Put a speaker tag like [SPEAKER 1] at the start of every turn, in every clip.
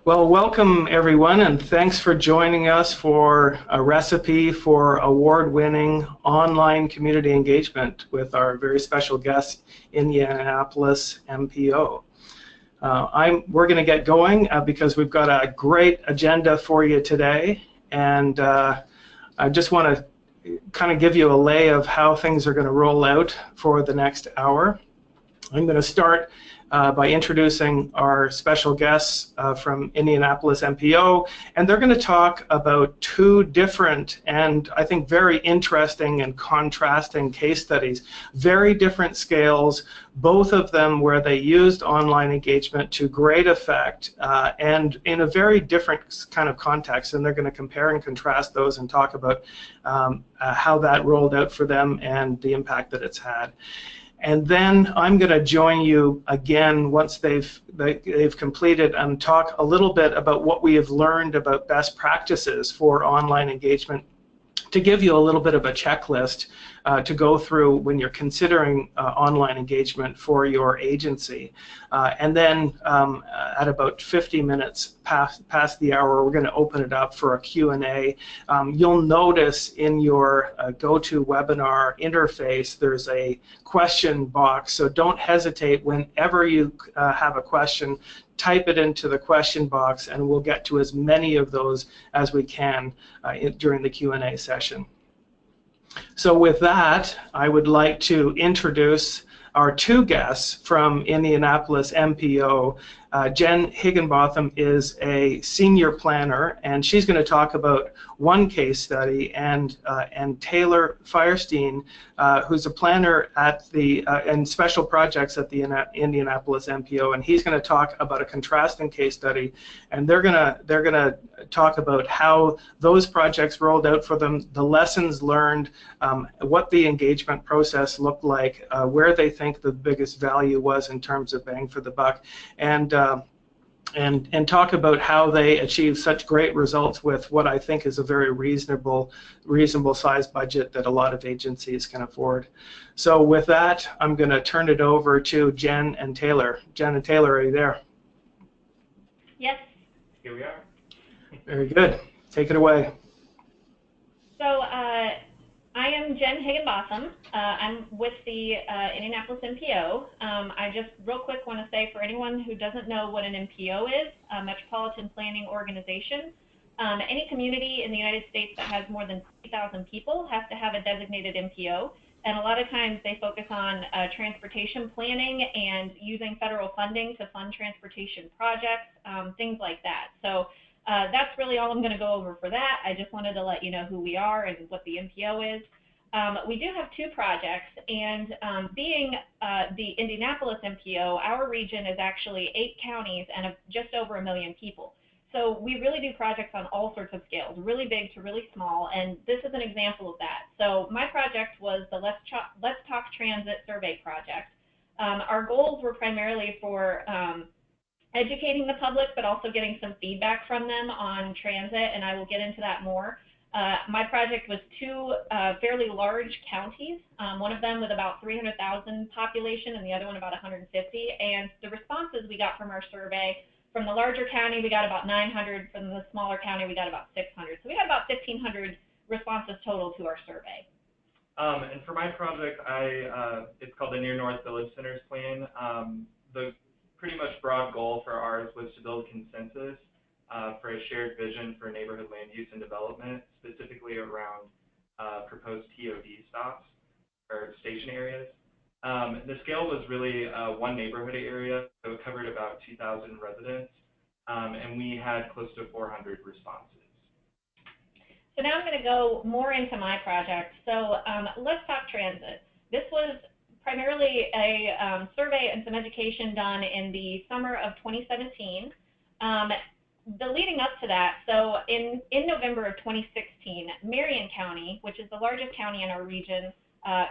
[SPEAKER 1] Well, welcome everyone, and thanks for joining us for a recipe for award-winning online community engagement with our very special guest, Indianapolis MPO. We're going to get going because we've got a great agenda for you today, and I just want to kind of give you a lay of how things are going to roll out for the next hour. I'm going to start by introducing our special guests from Indianapolis MPO, and they're going to talk about two different and I think very interesting and contrasting case studies, very different scales, both of them where they used online engagement to great effect and in a very different kind of context, and they're going to compare and contrast those and talk about how that rolled out for them and the impact that it's had. And then I'm going to join you again once they've completed and talk a little bit about what we have learned about best practices for online engagement, to give you a little bit of a checklist to go through when you're considering online engagement for your agency. And then at about 50 minutes past the hour, we're going to open it up for a Q&A. You'll notice in your GoToWebinar interface there's a question box, so don't hesitate whenever you have a question. Type it into the question box, and we'll get to as many of those as we can during the Q&A session. So with that, I would like to introduce our two guests from Indianapolis MPO. Jen Higginbotham is a senior planner, and she's going to talk about one case study, and Taylor Firestein, who's a planner at the and special projects at the Indianapolis MPO, and he's going to talk about a contrasting case study, and they're going to talk about how those projects rolled out for them, the lessons learned, what the engagement process looked like, where they think the biggest value was in terms of bang for the buck, and talk about how they achieved such great results with what I think is a very reasonable size budget that a lot of agencies can afford. So with that, I'm going to turn it over to Jen and Taylor. Jen and Taylor, are you there?
[SPEAKER 2] Yes.
[SPEAKER 3] Here we are.
[SPEAKER 1] Very good. Take it away.
[SPEAKER 2] So I am Jen Higginbotham. I'm with the Indianapolis MPO. I just real quick want to say, for anyone who doesn't know what an MPO is, a Metropolitan Planning Organization, any community in the United States that has more than 50,000 people has to have a designated MPO. And a lot of times they focus on transportation planning and using federal funding to fund transportation projects, things like that. So that's really all I'm going to go over for that. I just wanted to let you know who we are and what the MPO is. We do have two projects, and being the Indianapolis MPO, our region is actually 8 counties and just over 1 million people. So we really do projects on all sorts of scales, really big to really small, and this is an example of that. So my project was the Let's Talk Transit Survey Project. Our goals were primarily for educating the public, but also getting some feedback from them on transit, and I will get into that more. My project was 2 fairly large counties, one of them with about 300,000 population and the other one about 150, and the responses we got from our survey, from the larger county we got about 900, from the smaller county we got about 600. So we got about 1,500 responses total to our survey.
[SPEAKER 3] And for my project, it's called the Near North Village Centers Plan. The pretty much broad goal for ours was to build consensus for a shared vision for neighborhood land use and development, specifically around proposed TOD stops or station areas. The scale was really one neighborhood area, so it covered about 2,000 residents, and we had close to 400 responses.
[SPEAKER 2] So now I'm going to go more into my project. So Let's Talk Transit. This was primarily a survey and some education done in the summer of 2017. The leading up to that, so in November of 2016, Marion County, which is the largest county in our region,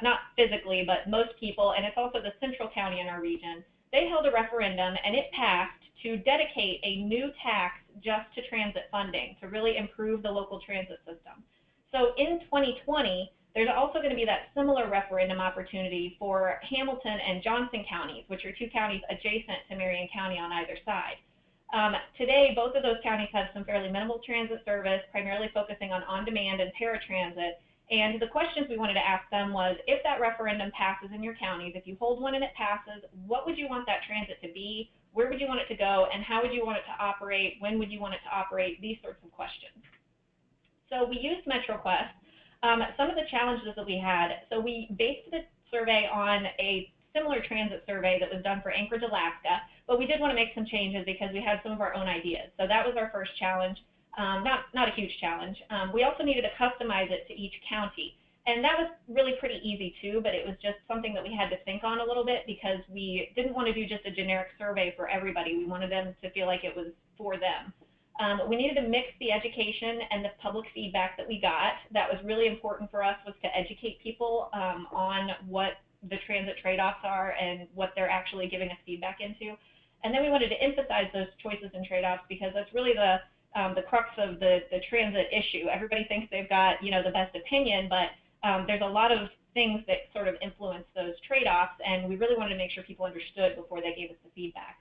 [SPEAKER 2] not physically, but most people, and it's also the central county in our region, they held a referendum and it passed to dedicate a new tax just to transit funding to really improve the local transit system. So in 2020, there's also going to be that similar referendum opportunity for Hamilton and Johnson counties, which are 2 counties adjacent to Marion County on either side. Today, both of those counties have some fairly minimal transit service, primarily focusing on on-demand and paratransit. And the questions we wanted to ask them was, if that referendum passes in your counties, if you hold one and it passes, what would you want that transit to be? Where would you want it to go? And how would you want it to operate? When would you want it to operate? These sorts of questions. So we used MetroQuest. Some of the challenges that we had, so we based the survey on a similar transit survey that was done for Anchorage, Alaska, but we did want to make some changes because we had some of our own ideas. So that was our first challenge. Not a huge challenge. We also needed to customize it to each county. And that was really pretty easy too, but it was just something that we had to think on a little bit because we didn't want to do just a generic survey for everybody. We wanted them to feel like it was for them. We needed to mix the education and the public feedback that we got. That was really important for us, was to educate people on what the transit trade-offs are and what they're actually giving us feedback into. And then we wanted to emphasize those choices and trade-offs because that's really the crux of the transit issue. Everybody thinks they've got, you know, the best opinion, but there's a lot of things that sort of influence those trade-offs, and we really wanted to make sure people understood before they gave us the feedback.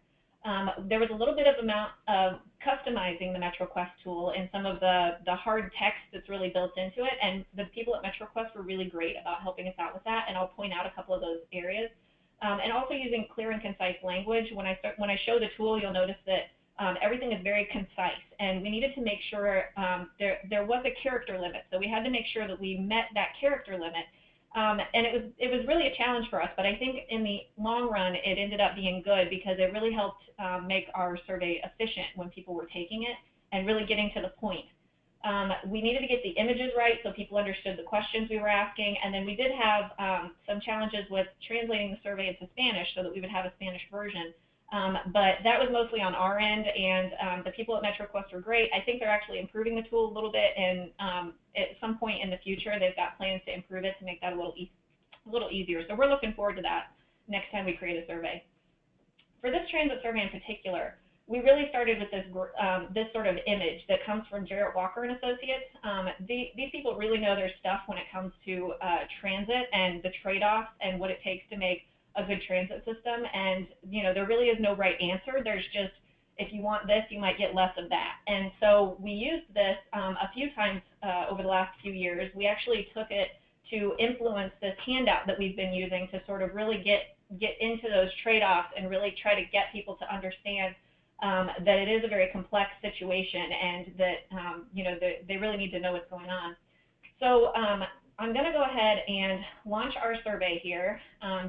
[SPEAKER 2] There was a little bit of amount of customizing the MetroQuest tool in some of the hard text that's really built into it, and the people at MetroQuest were really great about helping us out with that, and I'll point out a couple of those areas. And also using clear and concise language. When I show the tool, you'll notice that everything is very concise, and we needed to make sure there was a character limit. So we had to make sure that we met that character limit. And it was really a challenge for us, but I think in the long run it ended up being good because it really helped make our survey efficient when people were taking it and really getting to the point. We needed to get the images right so people understood the questions we were asking, and then we did have some challenges with translating the survey into Spanish so that we would have a Spanish version. But that was mostly on our end, and the people at MetroQuest were great. I think they're actually improving the tool a little bit, and at some point in the future, they've got plans to improve it to make that a little easier. So we're looking forward to that next time we create a survey. For this transit survey in particular, we really started with this sort of image that comes from Jarrett Walker and Associates. These people really know their stuff when it comes to transit and the trade-offs and what it takes to make a good transit system, and you know, there really is no right answer. There's just, if you want this, you might get less of that. And so we used this a few times over the last few years. We actually took it to influence this handout that we've been using to sort of really get into those trade-offs and really try to get people to understand that it is a very complex situation, and that you know, they really need to know what's going on. So I'm going to go ahead and launch our survey here,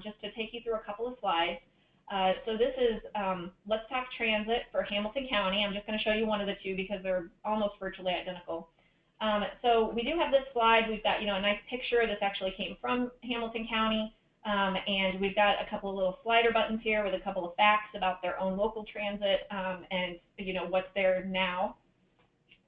[SPEAKER 2] just to take you through a couple of slides. So this is Let's Talk Transit for Hamilton County. I'm just going to show you one of the two because they're almost virtually identical. So we do have this slide. We've got, you know, a nice picture. This actually came from Hamilton County. And we've got a couple of little slider buttons here with a couple of facts about their own local transit and, you know, what's there now.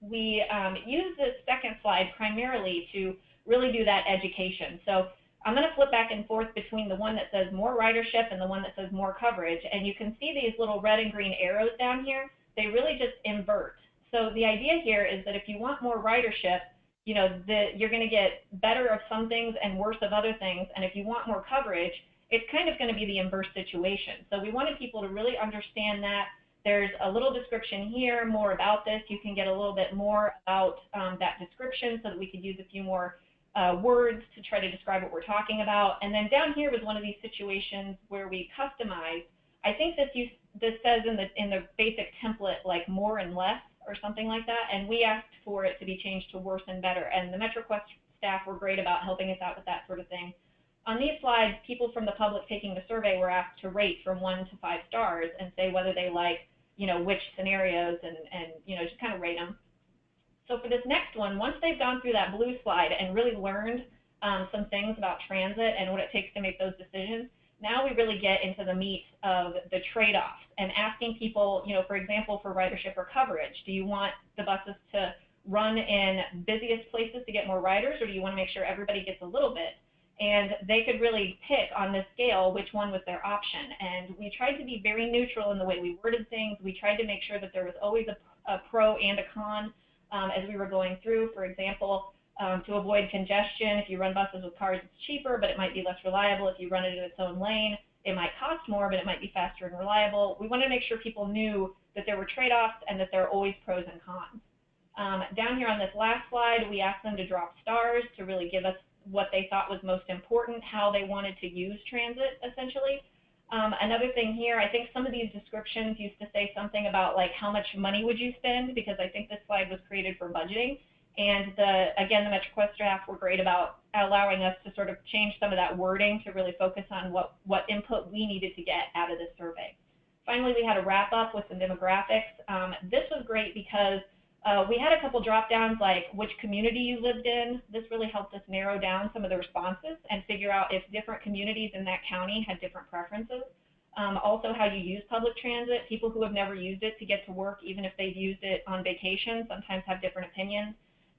[SPEAKER 2] We use this second slide primarily to really do that education. So I'm going to flip back and forth between the one that says more ridership and the one that says more coverage. And you can see these little red and green arrows down here. They really just invert. So the idea here is that if you want more ridership, you know, you're going to get better of some things and worse of other things. And if you want more coverage, it's kind of going to be the inverse situation. So we wanted people to really understand that. There's a little description here, more about this. You can get a little bit more about that description so that we could use a few more words to try to describe what we're talking about. And then down here was one of these situations where we customize. I think this says in the basic template like more and less or something like that, and we asked for it to be changed to worse and better, and the MetroQuest staff were great about helping us out with that sort of thing. On these slides, people from the public taking the survey were asked to rate from 1 to 5 stars and say whether they like, you know, which scenarios, and you know, just kind of rate them. So for this next one, once they've gone through that blue slide and really learned some things about transit and what it takes to make those decisions, now we really get into the meat of the trade-offs and asking people, you know, for example, for ridership or coverage, do you want the buses to run in busiest places to get more riders, or do you want to make sure everybody gets a little bit? And they could really pick on this scale which one was their option. And we tried to be very neutral in the way we worded things. We tried to make sure that there was always a pro and a con as we were going through. For example, to avoid congestion, if you run buses with cars, it's cheaper, but it might be less reliable if you run it in its own lane. It might cost more, but it might be faster and reliable. We want to make sure people knew that there were trade-offs and that there are always pros and cons. Down here on this last slide, we asked them to drop stars to really give us what they thought was most important, how they wanted to use transit, essentially. Another thing here, I think some of these descriptions used to say something about like how much money would you spend, because I think this slide was created for budgeting. And again, the MetroQuest staff were great about allowing us to sort of change some of that wording to really focus on what input we needed to get out of this survey. Finally, we had a wrap up with some demographics. This was great because we had a couple drop downs like which community you lived in. This really helped us narrow down some of the responses and figure out if different communities in that county had different preferences. Also how you use public transit. People who have never used it to get to work, even if they've used it on vacation, sometimes have different opinions.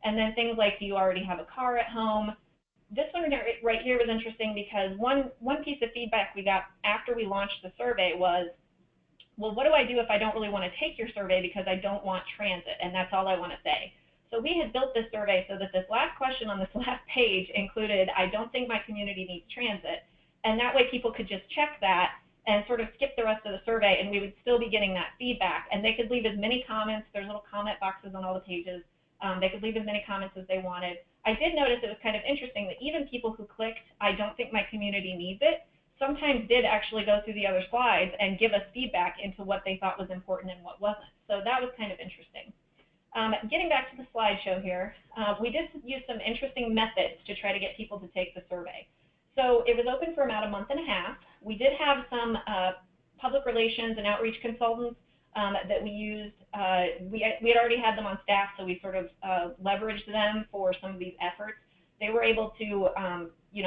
[SPEAKER 2] And then things like, do you already have a car at home? This one right here was interesting because one piece of feedback we got after we launched the survey was, well, what do I do if I don't really want to take your survey because I don't want transit, and that's all I want to say? So we had built this survey so that this last question on this last page included, I don't think my community needs transit, and that way people could just check that and sort of skip the rest of the survey, and we would still be getting that feedback. And they could leave as many comments. There's little comment boxes on all the pages. They could leave as many comments as they wanted. I did notice it was kind of interesting that even people who clicked, I don't think my community needs it, sometimes did actually go through the other slides and give us feedback into what they thought was important and what wasn't. So that was kind of interesting. Getting back to the slideshow here, we did use some interesting methods to try to get people to take the survey. So it was open for about a month and a half. We did have some public relations and outreach consultants that we used. We had already had them on staff, so we sort of leveraged them for some of these efforts. They were able to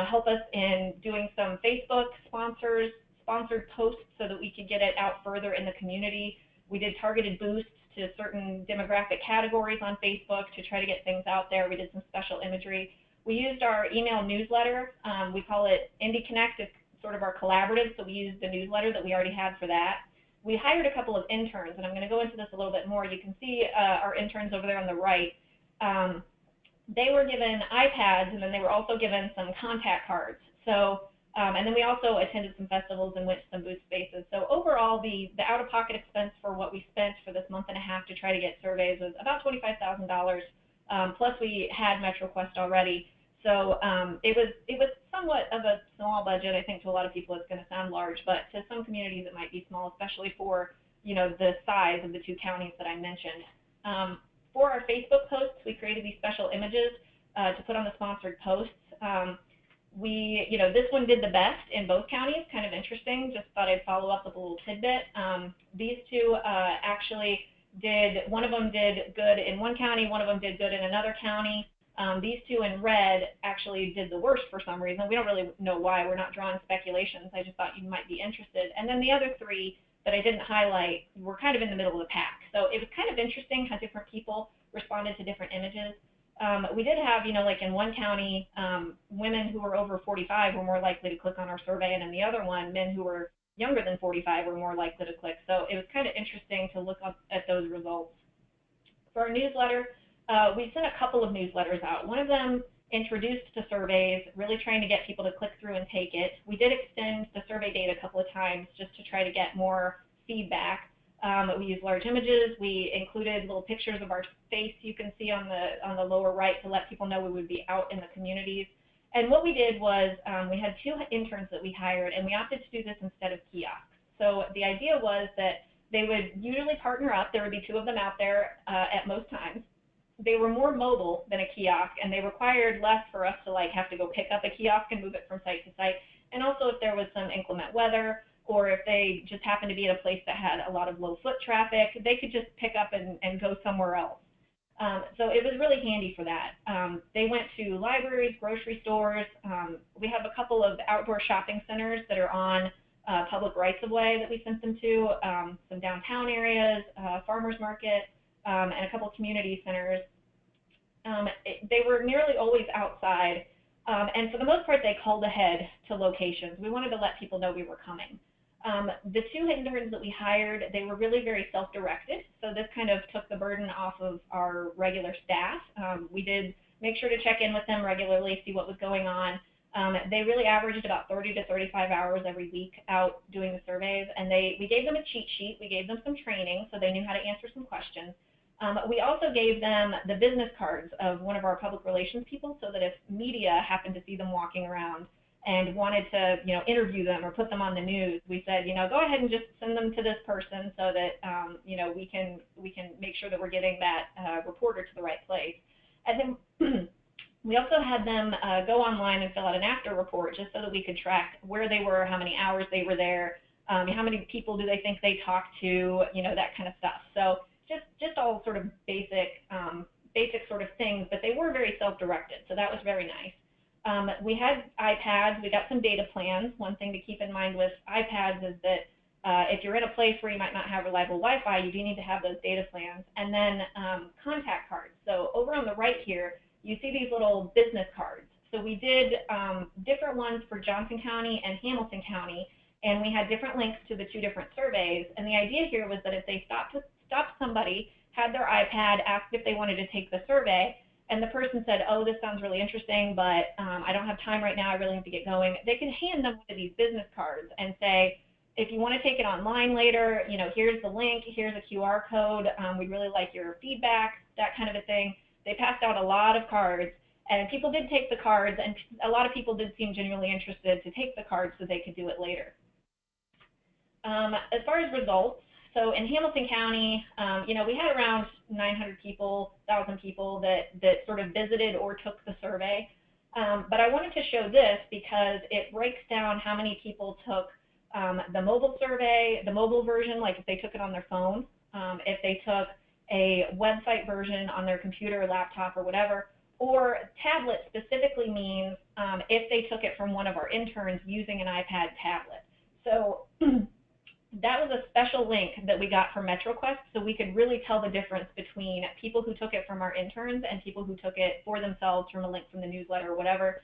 [SPEAKER 2] help us in doing some Facebook sponsored posts so that we could get it out further in the community. We did targeted boosts to certain demographic categories on Facebook to try to get things out there. We did some special imagery. We used our email newsletter. We call it Indy Connect. It's sort of our collaborative, so we used the newsletter that we already had for that. We hired a couple of interns, and I'm going to go into this a little bit more. You can see our interns over there on the right. They were given iPads, and then they were also given some contact cards. So, and then we also attended some festivals and went to some booth spaces. So overall, the out-of-pocket expense for what we spent for this month and a half to try to get surveys was about $25,000. Plus, we had MetroQuest already. So it was somewhat of a small budget. I think to a lot of people it's going to sound large, but to some communities it might be small, especially for the size of the two counties that I mentioned. For our Facebook posts, we created these special images to put on the sponsored posts. This one did the best in both counties, kind of interesting. Just thought I'd follow up with a little tidbit. These two actually one of them did good in one county, one of them did good in another county. These two in red actually did the worst for some reason. We don't really know why. We're not drawing speculations. I just thought you might be interested. And then the other three that I didn't highlight were kind of in the middle of the pack. So it was kind of interesting how different people responded to different images. We did have, like in one county, women who were over 45 were more likely to click on our survey, and in the other one, men who were younger than 45 were more likely to click. So it was kind of interesting to look up at those results. For our newsletter, we sent a couple of newsletters out. One of them introduced the surveys, really trying to get people to click through and take it. We did extend the survey date a couple of times just to try to get more feedback. We used large images. We included little pictures of our face you can see on the lower right to let people know we would be out in the communities. And what we did was we had two interns that we hired, and we opted to do this instead of kiosks. So the idea was that they would usually partner up. There would be two of them out there at most times. They were more mobile than a kiosk, and they required less for us to have to go pick up a kiosk and move it from site to site. And also if there was some inclement weather, or if they just happened to be at a place that had a lot of low foot traffic, they could just pick up and go somewhere else. So it was really handy for that. They went to libraries, grocery stores. We have a couple of outdoor shopping centers that are on public rights-of-way that we sent them to, some downtown areas, farmers market, and a couple community centers. They were nearly always outside, and for the most part, they called ahead to locations. We wanted to let people know we were coming. The two interns that we hired, they were really very self-directed, so this kind of took the burden off of our regular staff. We did make sure to check in with them regularly, see what was going on. They really averaged about 30 to 35 hours every week out doing the surveys, and we gave them a cheat sheet. We gave them some training so they knew how to answer some questions. We also gave them the business cards of one of our public relations people so that if media happened to see them walking around and wanted to, interview them or put them on the news, we said, go ahead and just send them to this person so that, we can make sure that we're getting that reporter to the right place. And then we also had them go online and fill out an after report just so that we could track where they were, how many hours they were there, how many people do they think they talked to, that kind of stuff. So just all sort of basic sort of things, but they were very self-directed, so that was very nice. We had iPads. We got some data plans. One thing to keep in mind with iPads is that if you're in a place where you might not have reliable Wi-Fi, you do need to have those data plans. And then contact cards. So over on the right here, you see these little business cards. So we did different ones for Johnson County and Hamilton County, and we had different links to the two different surveys. And the idea here was that if they stopped somebody, had their iPad, asked if they wanted to take the survey, and the person said, oh, this sounds really interesting, but I don't have time right now, I really have to get going, they could hand them one of these business cards and say, if you want to take it online later, here's the link, here's a QR code, we'd really like your feedback, that kind of a thing. They passed out a lot of cards, and people did take the cards, and a lot of people did seem genuinely interested to take the cards so they could do it later. As far as results, so in Hamilton County, we had around 900 people, 1,000 people that sort of visited or took the survey. But I wanted to show this because it breaks down how many people took the mobile survey, the mobile version, like if they took it on their phone, if they took a website version on their computer or laptop or whatever, or tablet specifically means if they took it from one of our interns using an iPad tablet. So that was a special link that we got from MetroQuest, so we could really tell the difference between people who took it from our interns and people who took it for themselves from a link from the newsletter or whatever.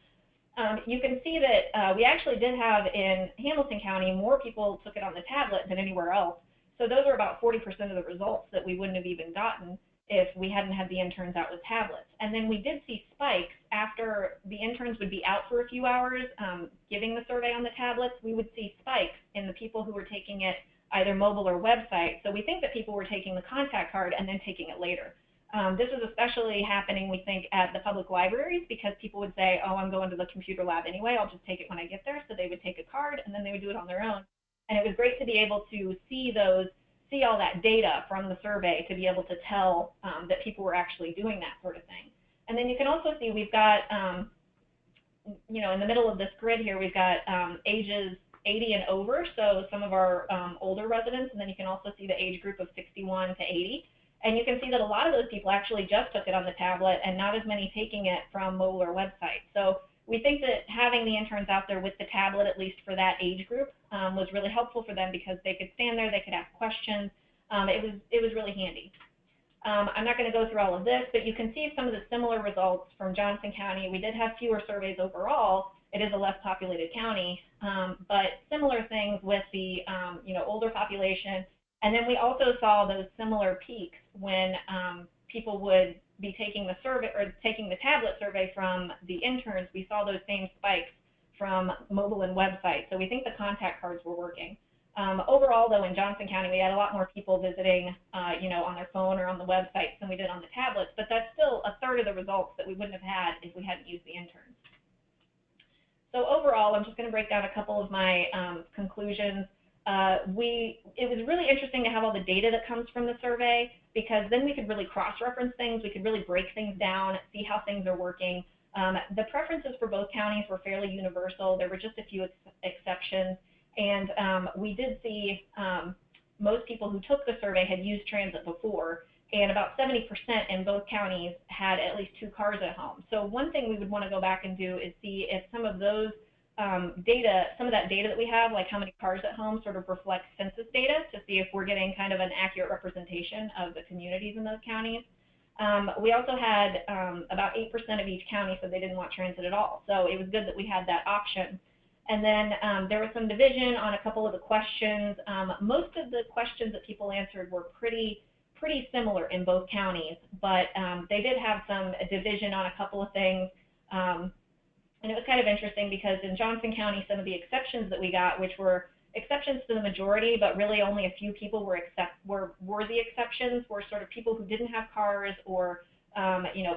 [SPEAKER 2] You can see that we actually did have in Hamilton County more people took it on the tablet than anywhere else. So those are about 40% of the results that we wouldn't have even gotten if we hadn't had the interns out with tablets. And then we did see spikes after the interns would be out for a few hours giving the survey on the tablets. We would see spikes in the people who were taking it either mobile or website. So we think that people were taking the contact card and then taking it later. This was especially happening, we think, at the public libraries because people would say, oh, I'm going to the computer lab anyway, I'll just take it when I get there. So they would take a card and then they would do it on their own. And it was great to be able to see all that data from the survey to be able to tell that people were actually doing that sort of thing. And then you can also see we've got, in the middle of this grid here, we've got ages 80 and over, so some of our older residents, and then you can also see the age group of 61 to 80. And you can see that a lot of those people actually just took it on the tablet and not as many taking it from mobile or website. So we think that having the interns out there with the tablet, at least for that age group, was really helpful for them because they could stand there, they could ask questions. It was really handy. I'm not going to go through all of this, but you can see some of the similar results from Johnson County. We did have fewer surveys overall. It is a less populated county, but similar things with the older population. And then we also saw those similar peaks when people would be taking the survey or taking the tablet survey from the interns. We saw those same spikes from mobile and website. So we think the contact cards were working. Overall, though, in Johnson County, we had a lot more people visiting, on their phone or on the websites than we did on the tablets. But that's still a third of the results that we wouldn't have had if we hadn't used the interns. So overall, I'm just going to break down a couple of my conclusions. It was really interesting to have all the data that comes from the survey because then we could really cross-reference things, we could really break things down, see how things are working. The preferences for both counties were fairly universal. There were just a few exceptions, and we did see most people who took the survey had used transit before, and about 70% in both counties had at least 2 cars at home. So one thing we would want to go back and do is see if some of those some of that data that we have, like how many cars at home, sort of reflects census data to see if we're getting kind of an accurate representation of the communities in those counties. We also had about 8% of each county said they didn't want transit at all. So it was good that we had that option. And then there was some division on a couple of the questions. Most of the questions that people answered were pretty similar in both counties, but they did have some division on a couple of things. And it was kind of interesting because in Johnson County, some of the exceptions that we got, which were exceptions to the majority, but really only a few people were the exceptions, were sort of people who didn't have cars, or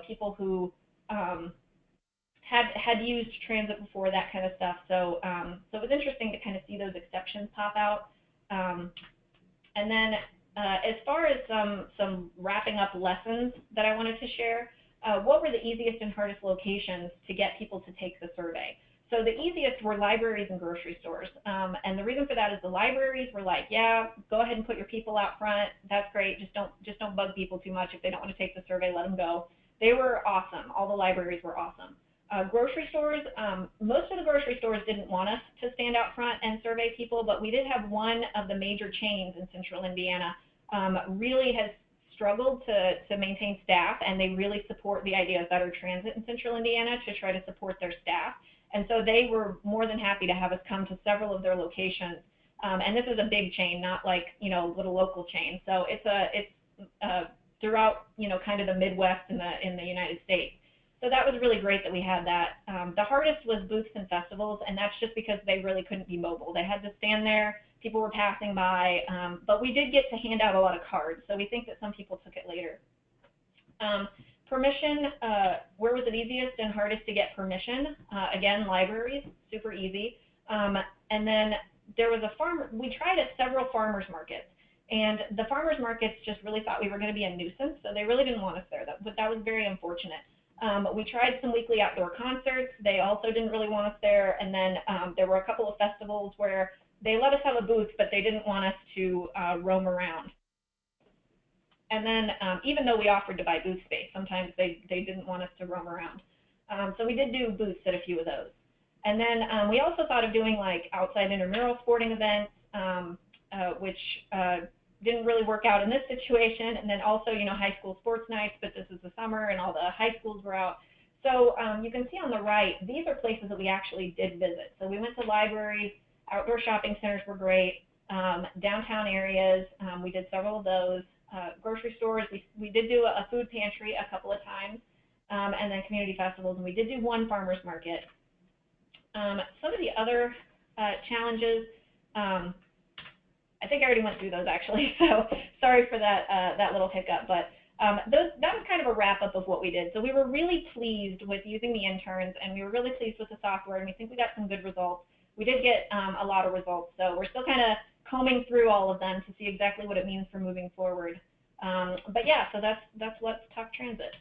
[SPEAKER 2] people who had used transit before, that kind of stuff. So so it was interesting to kind of see those exceptions pop out. And then as far as some wrapping up lessons that I wanted to share, what were the easiest and hardest locations to get people to take the survey? So the easiest were libraries and grocery stores. And the reason for that is the libraries were like, yeah, go ahead and put your people out front. That's great. Just don't bug people too much. If they don't want to take the survey, let them go. They were awesome. All the libraries were awesome. Grocery stores, most of the grocery stores didn't want us to stand out front and survey people, but we did have one of the major chains in central Indiana really has struggled to maintain staff, and they really support the idea of better transit in central Indiana to try to support their staff. And so they were more than happy to have us come to several of their locations. And this is a big chain, not like, little local chain. So it's throughout, kind of the Midwest in the United States. So that was really great that we had that. The hardest was booths and festivals, and that's just because they really couldn't be mobile. They had to stand there. People were passing by, but we did get to hand out a lot of cards, so we think that some people took it later. Permission, where was it easiest and hardest to get permission? Again, libraries, super easy. And then there was we tried at several farmers markets, and the farmers markets just really thought we were going to be a nuisance, so they really didn't want us there. That was very unfortunate. We tried some weekly outdoor concerts. They also didn't really want us there. And then there were a couple of festivals where they let us have a booth, but they didn't want us to roam around. And then even though we offered to buy booth space, sometimes they didn't want us to roam around. So we did do booths at a few of those. And then we also thought of doing like outside intramural sporting events, which didn't really work out in this situation. And then also, high school sports nights, but this is the summer and all the high schools were out. So you can see on the right, these are places that we actually did visit. So we went to libraries, outdoor shopping centers were great, downtown areas, we did several of those, grocery stores, we did do a food pantry a couple of times, and then community festivals, and we did do one farmer's market. Some of the other challenges, I think I already went through those actually, so sorry for that little hiccup, but that was kind of a wrap-up of what we did. So we were really pleased with using the interns, and we were really pleased with the software, and we think we got some good results. We did get a lot of results, so we're still kind of combing through all of them to see exactly what it means for moving forward. But yeah, so that's Let's Talk Transit.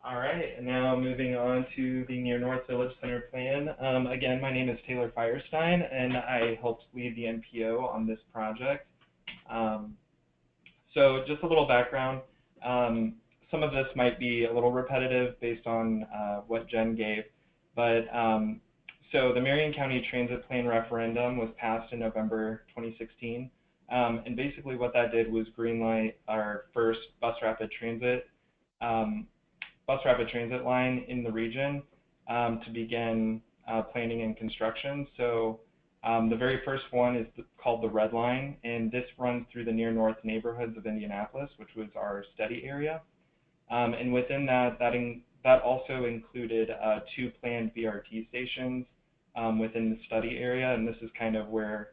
[SPEAKER 3] All right, and now moving on to the Near North Village Center plan. Again, my name is Taylor Firestein, and I helped lead the MPO on this project. So just a little background. Some of this might be a little repetitive based on what Jen gave, but so the Marion County Transit Plan referendum was passed in November 2016, and basically what that did was greenlight our first bus rapid transit line in the region to begin planning and construction. So the very first one is called the Red Line, and this runs through the near north neighborhoods of Indianapolis, which was our study area. And within that also included 2 planned BRT stations within the study area, and this is kind of where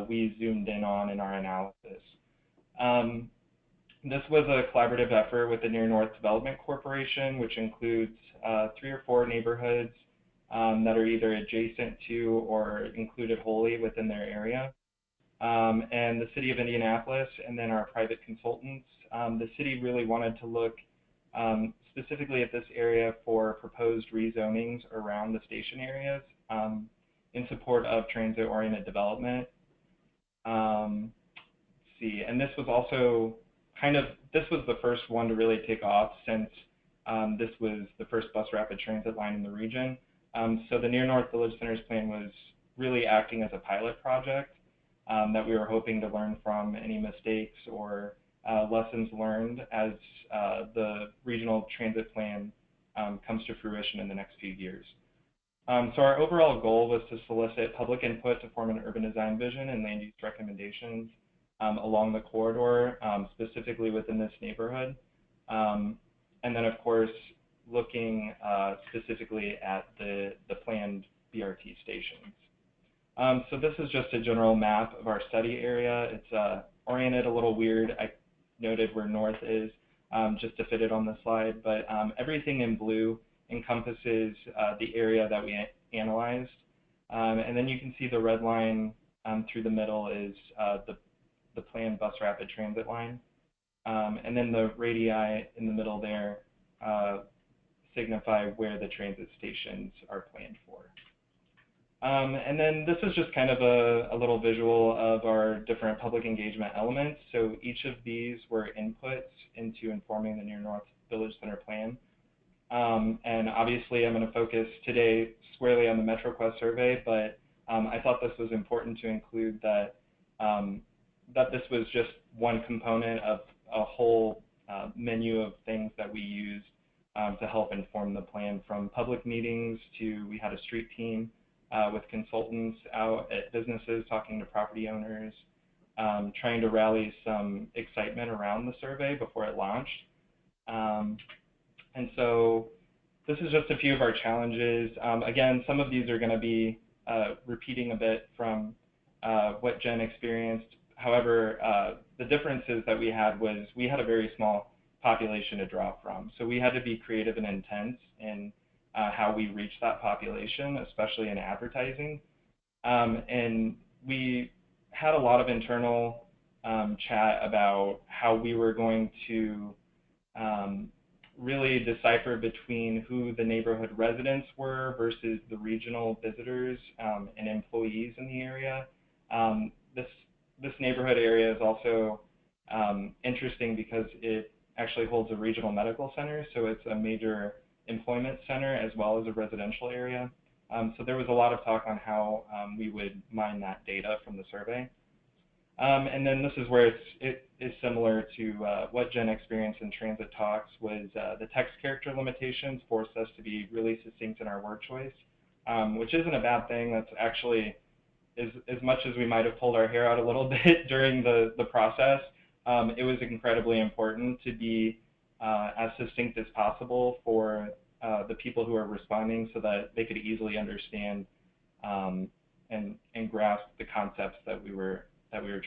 [SPEAKER 3] we zoomed in on in our analysis. This was a collaborative effort with the Near North Development Corporation, which includes 3 or 4 neighborhoods that are either adjacent to or included wholly within their area. And the city of Indianapolis, and then our private consultants. The city really wanted to look specifically at this area for proposed rezonings around the station areas in support of transit-oriented development. Let's see, and this was also this was the first one to really take off since this was the first bus rapid transit line in the region. So the Near North Village Centers plan was really acting as a pilot project that we were hoping to learn from any mistakes or lessons learned as the regional transit plan comes to fruition in the next few years. So our overall goal was to solicit public input to form an urban design vision and land use recommendations along the corridor, specifically within this neighborhood. And then, of course, looking specifically at the planned BRT stations. So this is just a general map of our study area. It's oriented a little weird. I noted where north is just to fit it on the slide, but everything in blue encompasses the area that we analyzed. And then you can see the red line through the middle is the planned bus rapid transit line. And then the radii in the middle there signify where the transit stations are planned for. And then this is just kind of a little visual of our different public engagement elements. So each of these were inputs into informing the Near North Village Center plan. And obviously I'm going to focus today squarely on the MetroQuest survey, but I thought this was important to include that, that this was just one component of a whole menu of things that we used to help inform the plan, from public meetings to we had a street team with consultants out at businesses talking to property owners, trying to rally some excitement around the survey before it launched. And so this is just a few of our challenges. Again, some of these are going to be repeating a bit from what Jen experienced. However, the differences that we had was we had a very small population to draw from. So we had to be creative and intense in how we reach that population, especially in advertising. And we had a lot of internal chat about how we were going to really decipher between who the neighborhood residents were versus the regional visitors and employees in the area. This neighborhood area is also interesting because it actually holds a regional medical center, so it's a major employment center as well as a residential area. So there was a lot of talk on how we would mine that data from the survey. And then this is where it is similar to what Jen experienced in transit talks, was the text character limitations forced us to be really succinct in our word choice, which isn't a bad thing. That's actually, as much as we might have pulled our hair out a little bit during the process, it was incredibly important to be as succinct as possible for the people who are responding so that they could easily understand and grasp the concepts that we were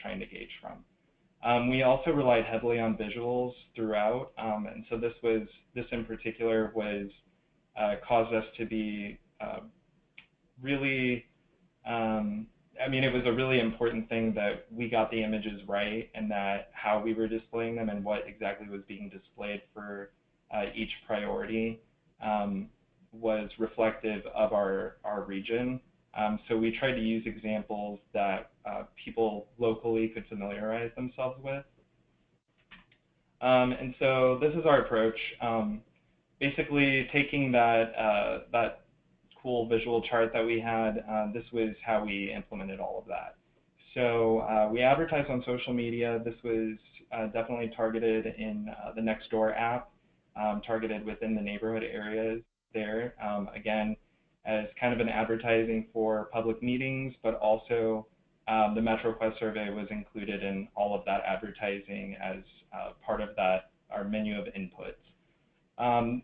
[SPEAKER 3] trying to gauge from. We also relied heavily on visuals throughout, and so this in particular was caused us to be really, I mean, it was a really important thing that we got the images right and that how we were displaying them and what exactly was being displayed for each priority was reflective of our region. So we tried to use examples that people locally could familiarize themselves with. And so this is our approach. Basically taking that cool visual chart that we had, this was how we implemented all of that. So we advertised on social media. This was definitely targeted in the Nextdoor app, targeted within the neighborhood areas there. Again, as kind of an advertising for public meetings, but also the MetroQuest survey was included in all of that advertising as part of our menu of inputs.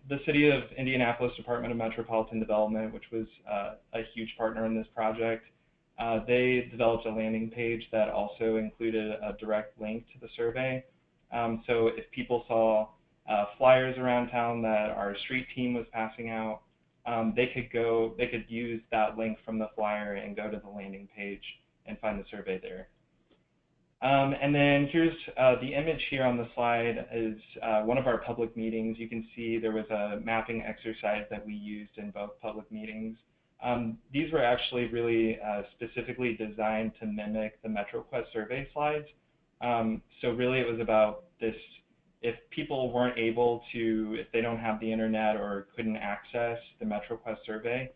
[SPEAKER 3] The City of Indianapolis Department of Metropolitan Development, which was a huge partner in this project, they developed a landing page that also included a direct link to the survey. So if people saw flyers around town that our street team was passing out, they could use that link from the flyer and go to the landing page and find the survey there. And then here's the image here on the slide is one of our public meetings. You can see there was a mapping exercise that we used in both public meetings. These were actually really specifically designed to mimic the MetroQuest survey slides. So really it was about this, if people weren't able to, if they don't have the internet or couldn't access the MetroQuest survey,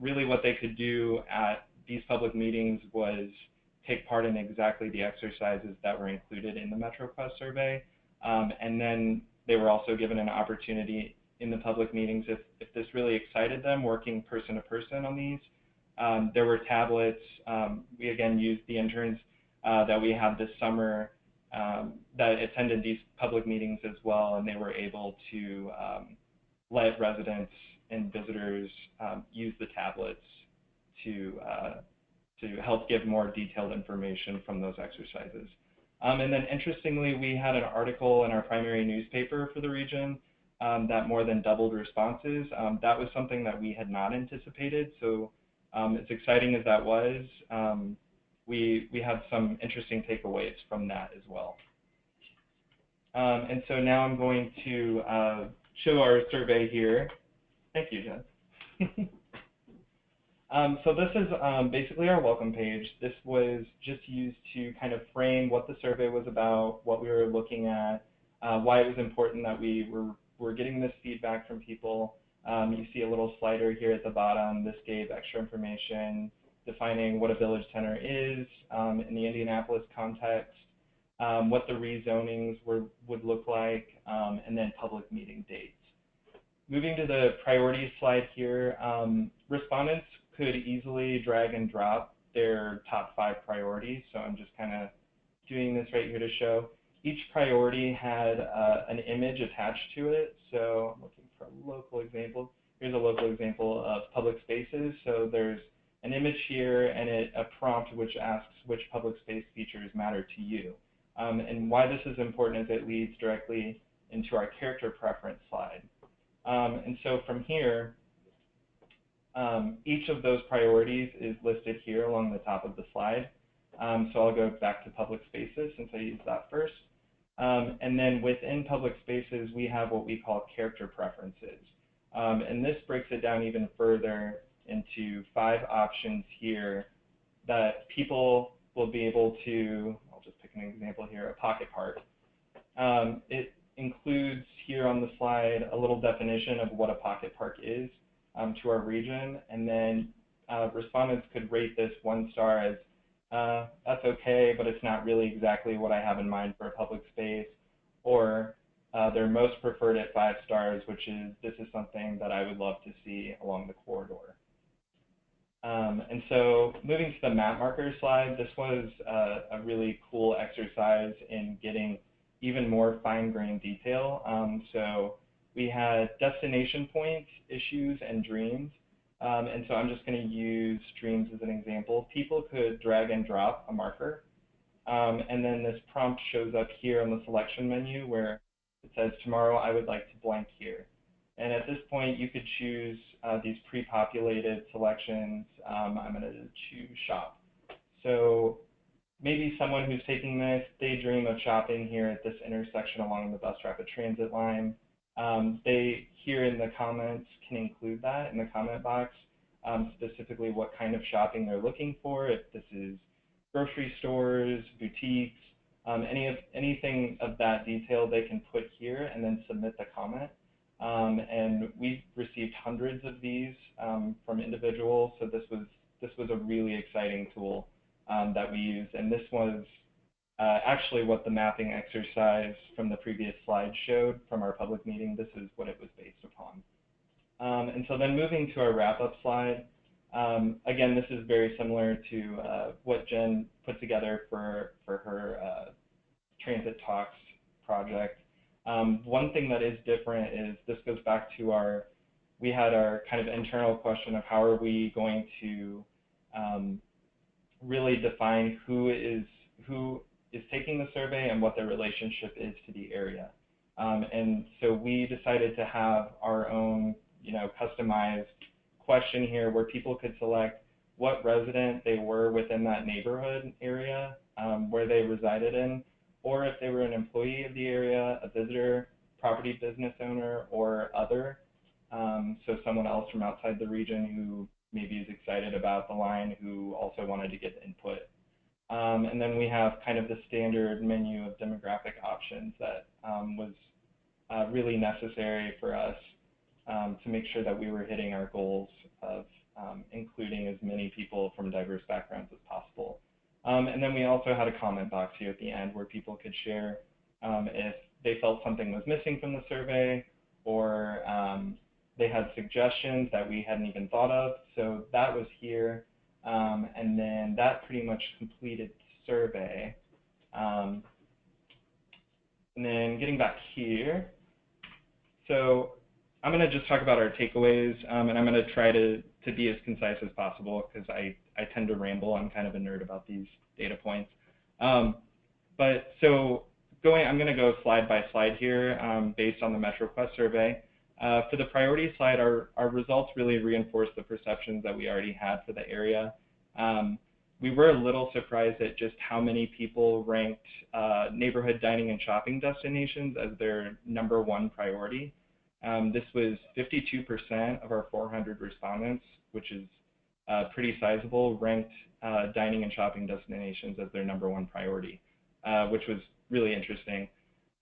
[SPEAKER 3] really what they could do at these public meetings was take part in exactly the exercises that were included in the MetroQuest survey. And then they were also given an opportunity in the public meetings, if this really excited them, working person to person on these. There were tablets. We again used the interns that we had this summer that attended these public meetings as well, and they were able to let residents and visitors use the tablets to help give more detailed information from those exercises. And then interestingly, we had an article in our primary newspaper for the region that more than doubled responses. That was something that we had not anticipated. So as exciting as that was, we had some interesting takeaways from that as well. And so now I'm going to show our survey here. Thank you, Jen. So this is basically our welcome page. This was just used to kind of frame what the survey was about, what we were looking at, why it was important that we were getting this feedback from people. You see a little slider here at the bottom. This gave extra information defining what a village center is in the Indianapolis context, what the rezonings would look like, and then public meeting dates. Moving to the priorities slide here, respondents could easily drag and drop their top 5 priorities. So I'm just kind of doing this right here to show. Each priority had an image attached to it. So I'm looking for a local example. Here's a local example of public spaces. So there's an image here and a prompt which asks which public space features matter to you. And why this is important is it leads directly into our character preference slide. And so from here, each of those priorities is listed here along the top of the slide. So I'll go back to public spaces since I used that first. And then within public spaces, we have what we call character preferences. And this breaks it down even further into 5 options here that people will be able to, I'll just pick an example here, a pocket park. It includes here on the slide a little definition of what a pocket park is to our region, and then respondents could rate this 1 star as that's okay, but it's not really exactly what I have in mind for a public space, or their most preferred at 5 stars, which is this is something that I would love to see along the corridor. And so moving to the map marker slide, this was a really cool exercise in getting even more fine-grained detail. So we had destination points, issues, and dreams. And so I'm just going to use dreams as an example. People could drag and drop a marker. And then this prompt shows up here on the selection menu where it says, tomorrow I would like to blank here. And at this point, you could choose these pre-populated selections. I'm going to choose shop. So maybe someone who's taking this, they dream of shopping here at this intersection along the bus rapid transit line. They, here in the comments, can include that in the comment box, specifically what kind of shopping they're looking for, if this is grocery stores, boutiques, anything of that detail they can put here and then submit the comment. And we've received hundreds of these from individuals, so this was a really exciting tool that we used, and this was actually what the mapping exercise from the previous slide showed from our public meeting. This is what it was based upon. And so then moving to our wrap-up slide, again, this is very similar to what Jen put together for her Transit Talks project. One thing that is different is this goes back to we had our kind of internal question of how are we going to really define who is taking the survey and what their relationship is to the area. And so we decided to have our own, customized question here where people could select what resident they were within that neighborhood area where they resided in, or if they were an employee of the area, a visitor, property business owner, or other. So someone else from outside the region who maybe is excited about the line who also wanted to get input. And then we have kind of the standard menu of demographic options that was really necessary for us to make sure that we were hitting our goals of including as many people from diverse backgrounds as possible. And then we also had a comment box here at the end where people could share if they felt something was missing from the survey, or they had suggestions that we hadn't even thought of. So that was here. And then that pretty much completed the survey. And then getting back here, so I'm going to just talk about our takeaways, and I'm going to try to be as concise as possible because I tend to ramble. I'm kind of a nerd about these data points. But so I'm going to go slide by slide here based on the MetroQuest survey. For the priority slide, our results really reinforce the perceptions that we already had for the area. We were a little surprised at just how many people ranked neighborhood dining and shopping destinations as their #1 priority. This was 52% of our 400 respondents, which is pretty sizable, ranked dining and shopping destinations as their #1 priority, which was really interesting.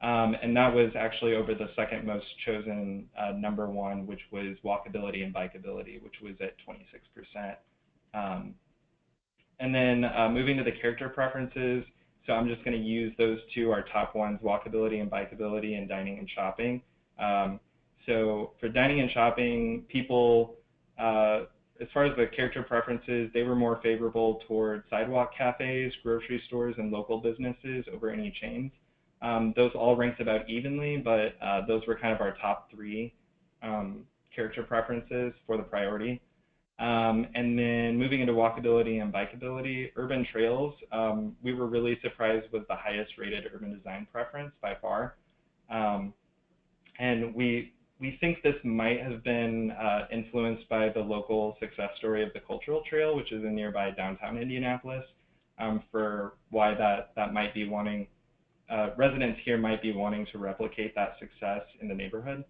[SPEAKER 3] And that was actually over the second most chosen #1, which was walkability and bikeability, which was at 26%. And then moving to the character preferences, so I'm just going to use those two, our top ones, walkability and bikeability, and dining and shopping. So for dining and shopping, people, as far as the character preferences, they were more favorable toward sidewalk cafes, grocery stores, and local businesses over any chains. Those all ranked about evenly, but those were kind of our top 3 character preferences for the priority. And then moving into walkability and bikeability, urban trails, we were really surprised with the highest rated urban design preference by far. And we think this might have been influenced by the local success story of the Cultural Trail, which is in nearby downtown Indianapolis, for why that might be wanting, residents here might be wanting to replicate that success in the neighborhood.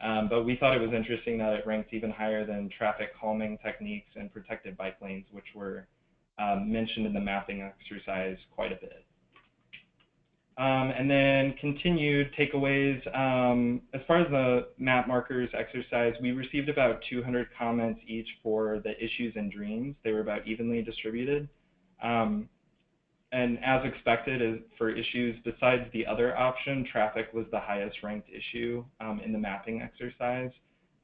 [SPEAKER 3] But we thought it was interesting that it ranked even higher than traffic calming techniques and protected bike lanes, which were mentioned in the mapping exercise quite a bit. And then continued takeaways. As far as the map markers exercise, we received about 200 comments each for the issues and dreams. They were about evenly distributed. And as expected, for issues, besides the other option, traffic was the highest ranked issue in the mapping exercise.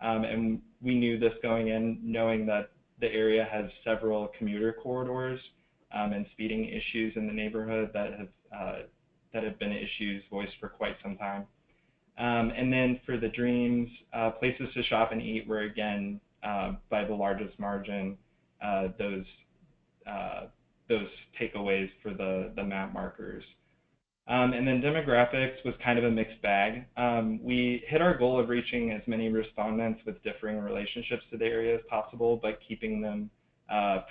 [SPEAKER 3] And we knew this going in, knowing that the area has several commuter corridors and speeding issues in the neighborhood that have been issues voiced for quite some time. And then for the dreams, places to shop and eat were again, by the largest margin, those takeaways for the map markers. And then demographics was kind of a mixed bag. We hit our goal of reaching as many respondents with differing relationships to the area as possible, but keeping them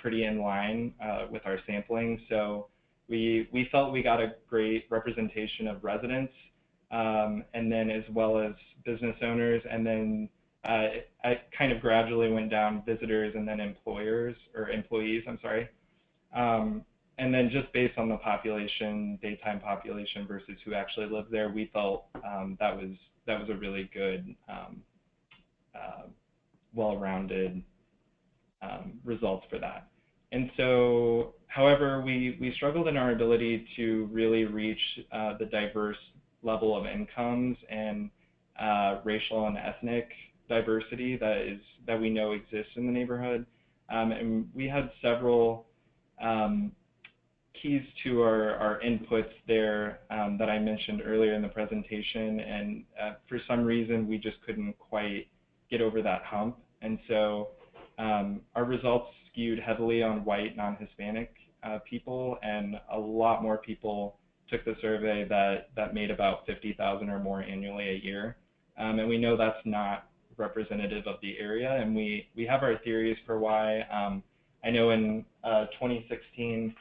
[SPEAKER 3] pretty in line with our sampling. So we felt we got a great representation of residents, and then as well as business owners, and then I kind of gradually went down visitors and then employees, I'm sorry. And then just based on the population, daytime population versus who actually lived there, we felt that was a really good, well-rounded results for that. And so, however, we struggled in our ability to really reach the diverse level of incomes and racial and ethnic diversity that we know exists in the neighborhood. And we had several keys to our inputs there that I mentioned earlier in the presentation, and for some reason we just couldn't quite get over that hump. And so our results skewed heavily on white, non-Hispanic people, and a lot more people took the survey that made about $50,000 or more annually a year. And we know that's not representative of the area, and we have our theories for why. I know in 2016,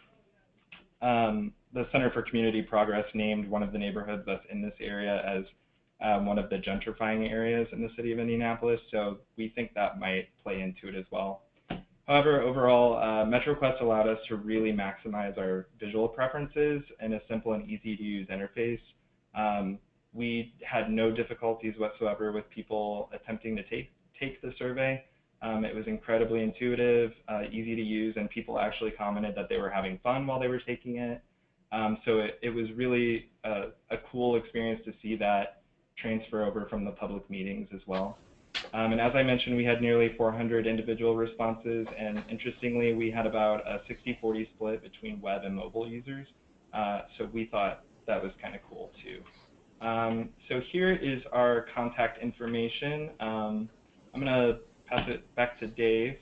[SPEAKER 3] the Center for Community Progress named one of the neighborhoods that's in this area as one of the gentrifying areas in the city of Indianapolis, so we think that might play into it as well. However, overall, MetroQuest allowed us to really maximize our visual preferences in a simple and easy-to-use interface. We had no difficulties whatsoever with people attempting to take the survey. It was incredibly intuitive, easy to use, and people actually commented that they were having fun while they were taking it. So it was really a cool experience to see that transfer over from the public meetings as well. And as I mentioned, we had nearly 400 individual responses, and interestingly, we had about a 60-40 split between web and mobile users. So we thought that was kind of cool too. So here is our contact information. I'm going to pass it back to Dave.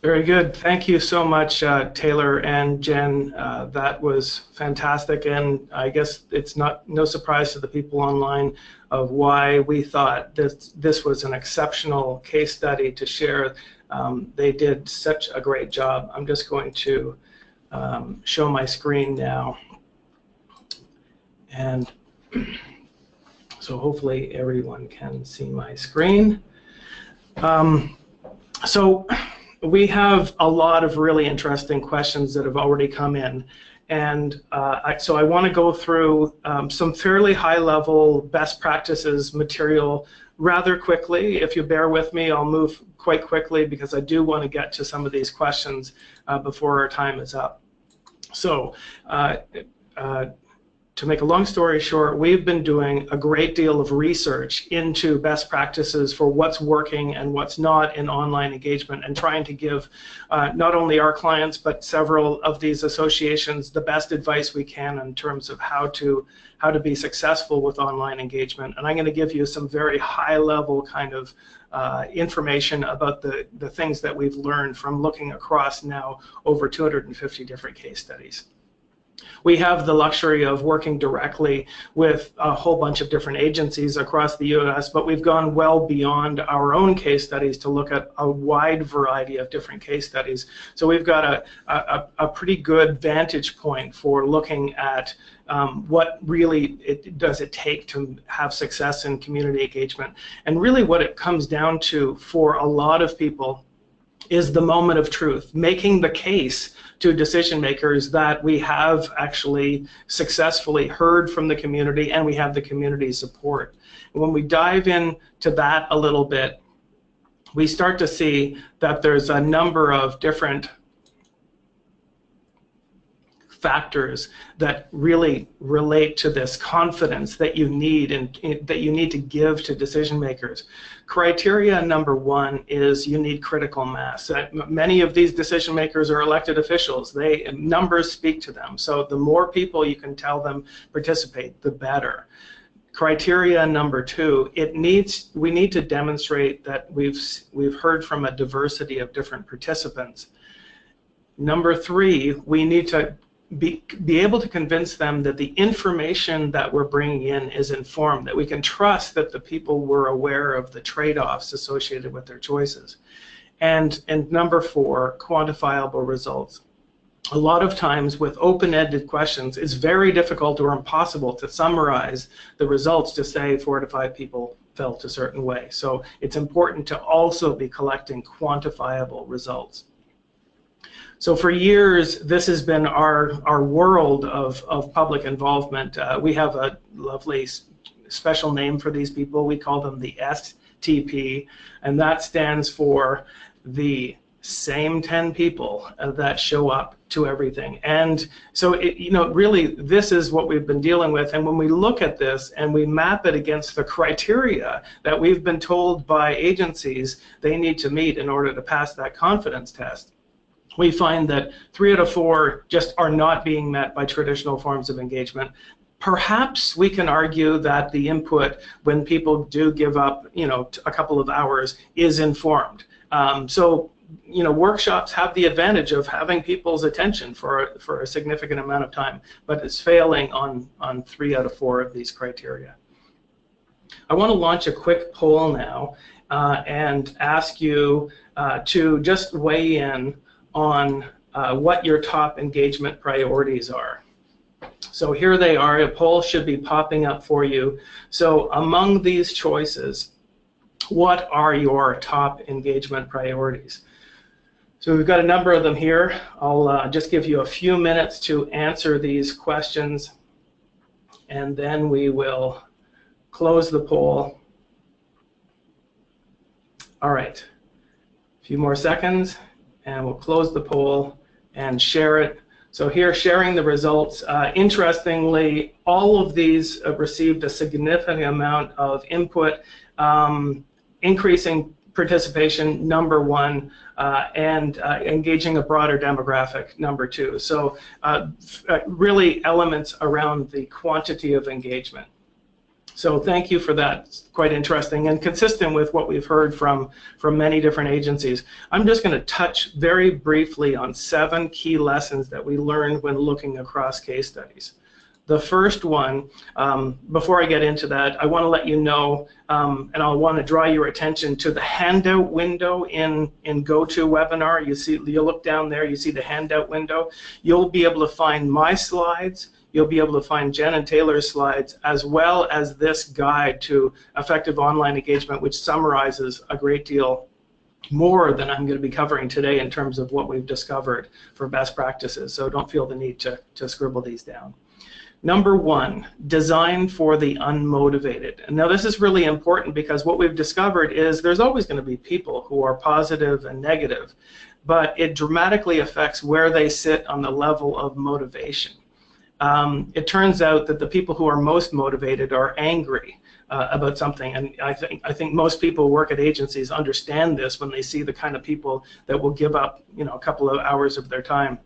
[SPEAKER 1] Very good. Thank you so much, Taylor and Jen. That was fantastic, and I guess it's no surprise to the people online of why we thought this was an exceptional case study to share. They did such a great job. I'm just going to show my screen now, and so hopefully everyone can see my screen. So we have a lot of really interesting questions that have already come in, and so I want to go through some fairly high-level best practices material rather quickly. If you bear with me, I'll move quite quickly because I do want to get to some of these questions before our time is up. So to make a long story short, we've been doing a great deal of research into best practices for what's working and what's not in online engagement, and trying to give not only our clients but several of these associations the best advice we can in terms of how to be successful with online engagement. And I'm going to give you some very high-level kind of information about the things that we've learned from looking across now over 250 different case studies. We have the luxury of working directly with a whole bunch of different agencies across the U.S., but we've gone well beyond our own case studies to look at a wide variety of different case studies. So we've got a pretty good vantage point for looking at what really does it take to have success in community engagement. And really what it comes down to for a lot of people is the moment of truth, making the case to decision makers that we have actually successfully heard from the community and we have the community support. And when we dive into that a little bit, we start to see that there's a number of different factors that really relate to this confidence that you need and that you need to give to decision makers. Criteria number one is you need critical mass. Many of these decision makers are elected officials. Numbers speak to them. So the more people you can tell them participate, the better. Criteria number two, we need to demonstrate that we've heard from a diversity of different participants. Number three, we need to be able to convince them that the information that we're bringing in is informed, that we can trust that the people were aware of the trade-offs associated with their choices. And number four, quantifiable results. A lot of times with open-ended questions, it's very difficult or impossible to summarize the results to say 4 to 5 people felt a certain way. So it's important to also be collecting quantifiable results. So for years, this has been our world of public involvement. We have a lovely special name for these people. We call them the STP, and that stands for the same 10 people that show up to everything. And so, really, this is what we've been dealing with. And when we look at this and we map it against the criteria that we've been told by agencies they need to meet in order to pass that confidence test, we find that 3 out of 4 just are not being met by traditional forms of engagement. Perhaps we can argue that the input, when people do give up, a couple of hours, is informed. Workshops have the advantage of having people's attention for a significant amount of time, but it's failing on 3 out of 4 of these criteria. I want to launch a quick poll now and ask you to just weigh in on what your top engagement priorities are. So here they are. A poll should be popping up for you. So among these choices, what are your top engagement priorities? So we've got a number of them here. I'll just give you a few minutes to answer these questions, and then we will close the poll. All right, a few more seconds, and we'll close the poll and share it. So here, sharing the results. Interestingly, all of these received a significant amount of input, increasing participation, number one, and engaging a broader demographic, number two. So really elements around the quantity of engagement. So thank you for that. It's quite interesting and consistent with what we've heard from many different agencies. I'm just going to touch very briefly on 7 key lessons that we learned when looking across case studies. The first one, before I get into that, I want to let you know, and I want to draw your attention to the handout window in GoToWebinar. You look down there, you see the handout window. You'll be able to find my slides. You'll be able to find Jen and Taylor's slides, as well as this guide to effective online engagement, which summarizes a great deal more than I'm going to be covering today in terms of what we've discovered for best practices. So don't feel the need to scribble these down. Number one, design for the unmotivated. And now this is really important because what we've discovered is there's always going to be people who are positive and negative, but it dramatically affects where they sit on the level of motivation. It turns out that the people who are most motivated are angry about something, and I think most people who work at agencies understand this when they see the kind of people that will give up, a couple of hours of their time.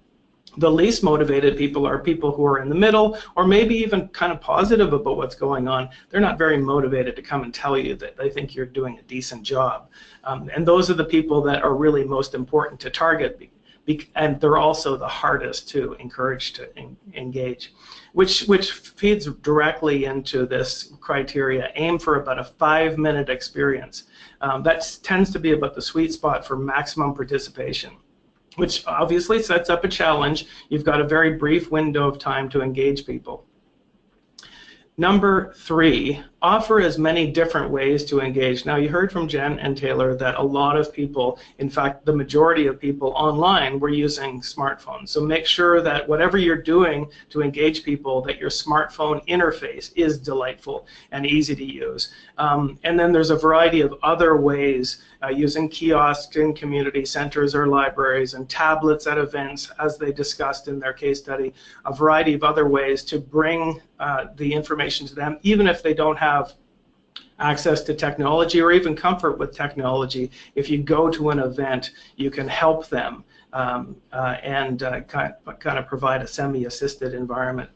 [SPEAKER 1] The least motivated people are people who are in the middle, or maybe even kind of positive about what's going on. They're not very motivated to come and tell you that they think you're doing a decent job, and those are the people that are really most important to target. And they're also the hardest to encourage to engage, which feeds directly into this criteria. Aim for about a 5-minute experience. That tends to be about the sweet spot for maximum participation, which obviously sets up a challenge. You've got a very brief window of time to engage people. Number 3, offer as many different ways to engage. Now, you heard from Jen and Taylor that a lot of people, in fact, the majority of people online were using smartphones. So make sure that whatever you're doing to engage people, that your smartphone interface is delightful and easy to use. And then there's a variety of other ways, using kiosks in community centers or libraries, and tablets at events, as they discussed in their case study, a variety of other ways to bring the information to them, even if they don't have access to technology or even comfort with technology. If you go to an event, you can help them and kind of provide a semi-assisted environment.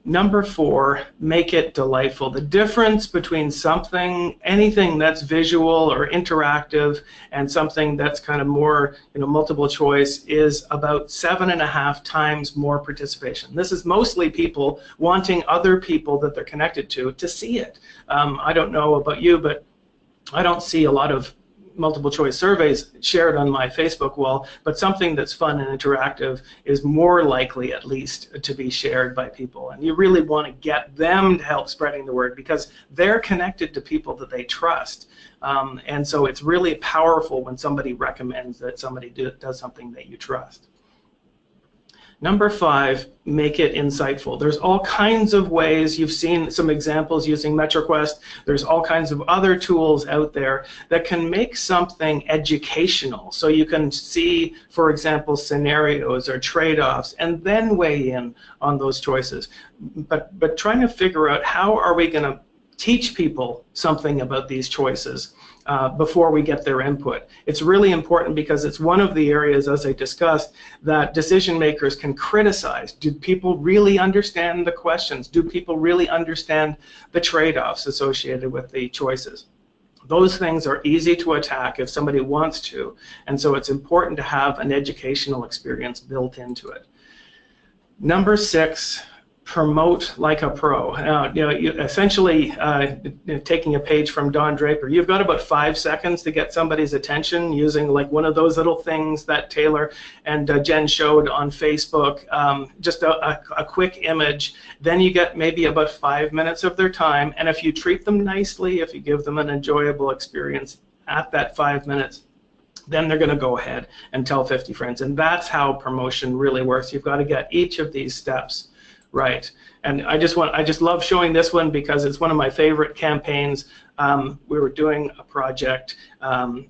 [SPEAKER 1] Number 4, make it delightful. The difference between anything that's visual or interactive and something that's kind of more, multiple choice is about 7.5 times more participation. This is mostly people wanting other people that they're connected to see it. I don't know about you, but I don't see a lot of multiple choice surveys shared on my Facebook wall, but something that's fun and interactive is more likely, at least, to be shared by people. And you really want to get them to help spreading the word, because they're connected to people that they trust. And so it's really powerful when somebody recommends that somebody does something that you trust. Number 5, make it insightful. There's all kinds of ways. You've seen some examples using MetroQuest. There's all kinds of other tools out there that can make something educational. So you can see, for example, scenarios or trade-offs and then weigh in on those choices. But trying to figure out how are we going to teach people something about these choices before we get their input. It's really important because it's one of the areas, as I discussed, that decision makers can criticize. Do people really understand the questions? Do people really understand the trade-offs associated with the choices? Those things are easy to attack if somebody wants to, and so it's important to have an educational experience built into it. Number 6, promote like a pro. Now, essentially, taking a page from Don Draper, you've got about 5 seconds to get somebody's attention using like one of those little things that Taylor and Jen showed on Facebook, just a quick image. Then you get maybe about 5 minutes of their time, and if you treat them nicely, if you give them an enjoyable experience at that 5 minutes, then they're going to go ahead and tell 50 friends. And that's how promotion really works. You've got to get each of these steps right. And I just love showing this one because it's one of my favorite campaigns. We were doing a project and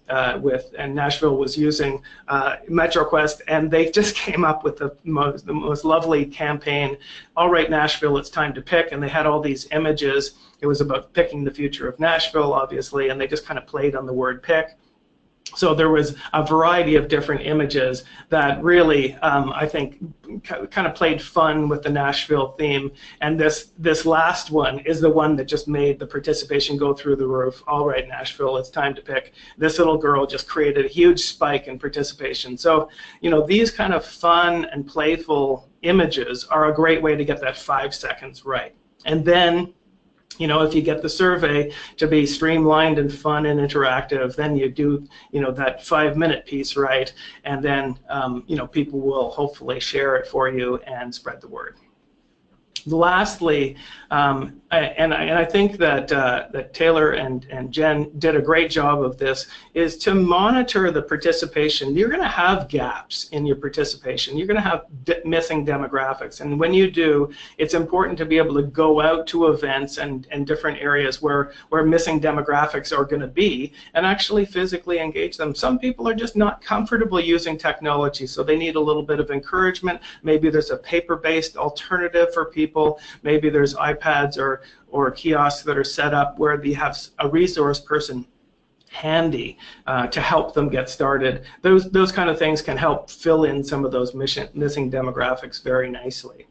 [SPEAKER 1] Nashville was using MetroQuest, and they just came up with the most lovely campaign. All right, Nashville, it's time to pick, and they had all these images. It was about picking the future of Nashville, obviously, and they just kind of played on the word pick. So there was a variety of different images that really, I think, kind of played fun with the Nashville theme. And this last one is the one that just made the participation go through the roof. All right, Nashville, it's time to pick. This little girl just created a huge spike in participation. So, you know, these kind of fun and playful images are a great way to get that 5 seconds right. And then, you know, if you get the survey to be streamlined and fun and interactive, then you do, you know, that 5-minute piece right, and then, you know, people will hopefully share it for you and spread the word. Lastly, I think that that Taylor and Jen did a great job of this, is to monitor the participation. You're going to have gaps in your participation. You're going to have missing demographics, and when you do, it's important to be able to go out to events and different areas where missing demographics are going to be, and actually physically engage them. Some people are just not comfortable using technology, so they need a little bit of encouragement. Maybe there's a paper-based alternative for people. Maybe there's iPads or kiosks that are set up where they have a resource person handy to help them get started. Those kind of things can help fill in some of those missing demographics very nicely.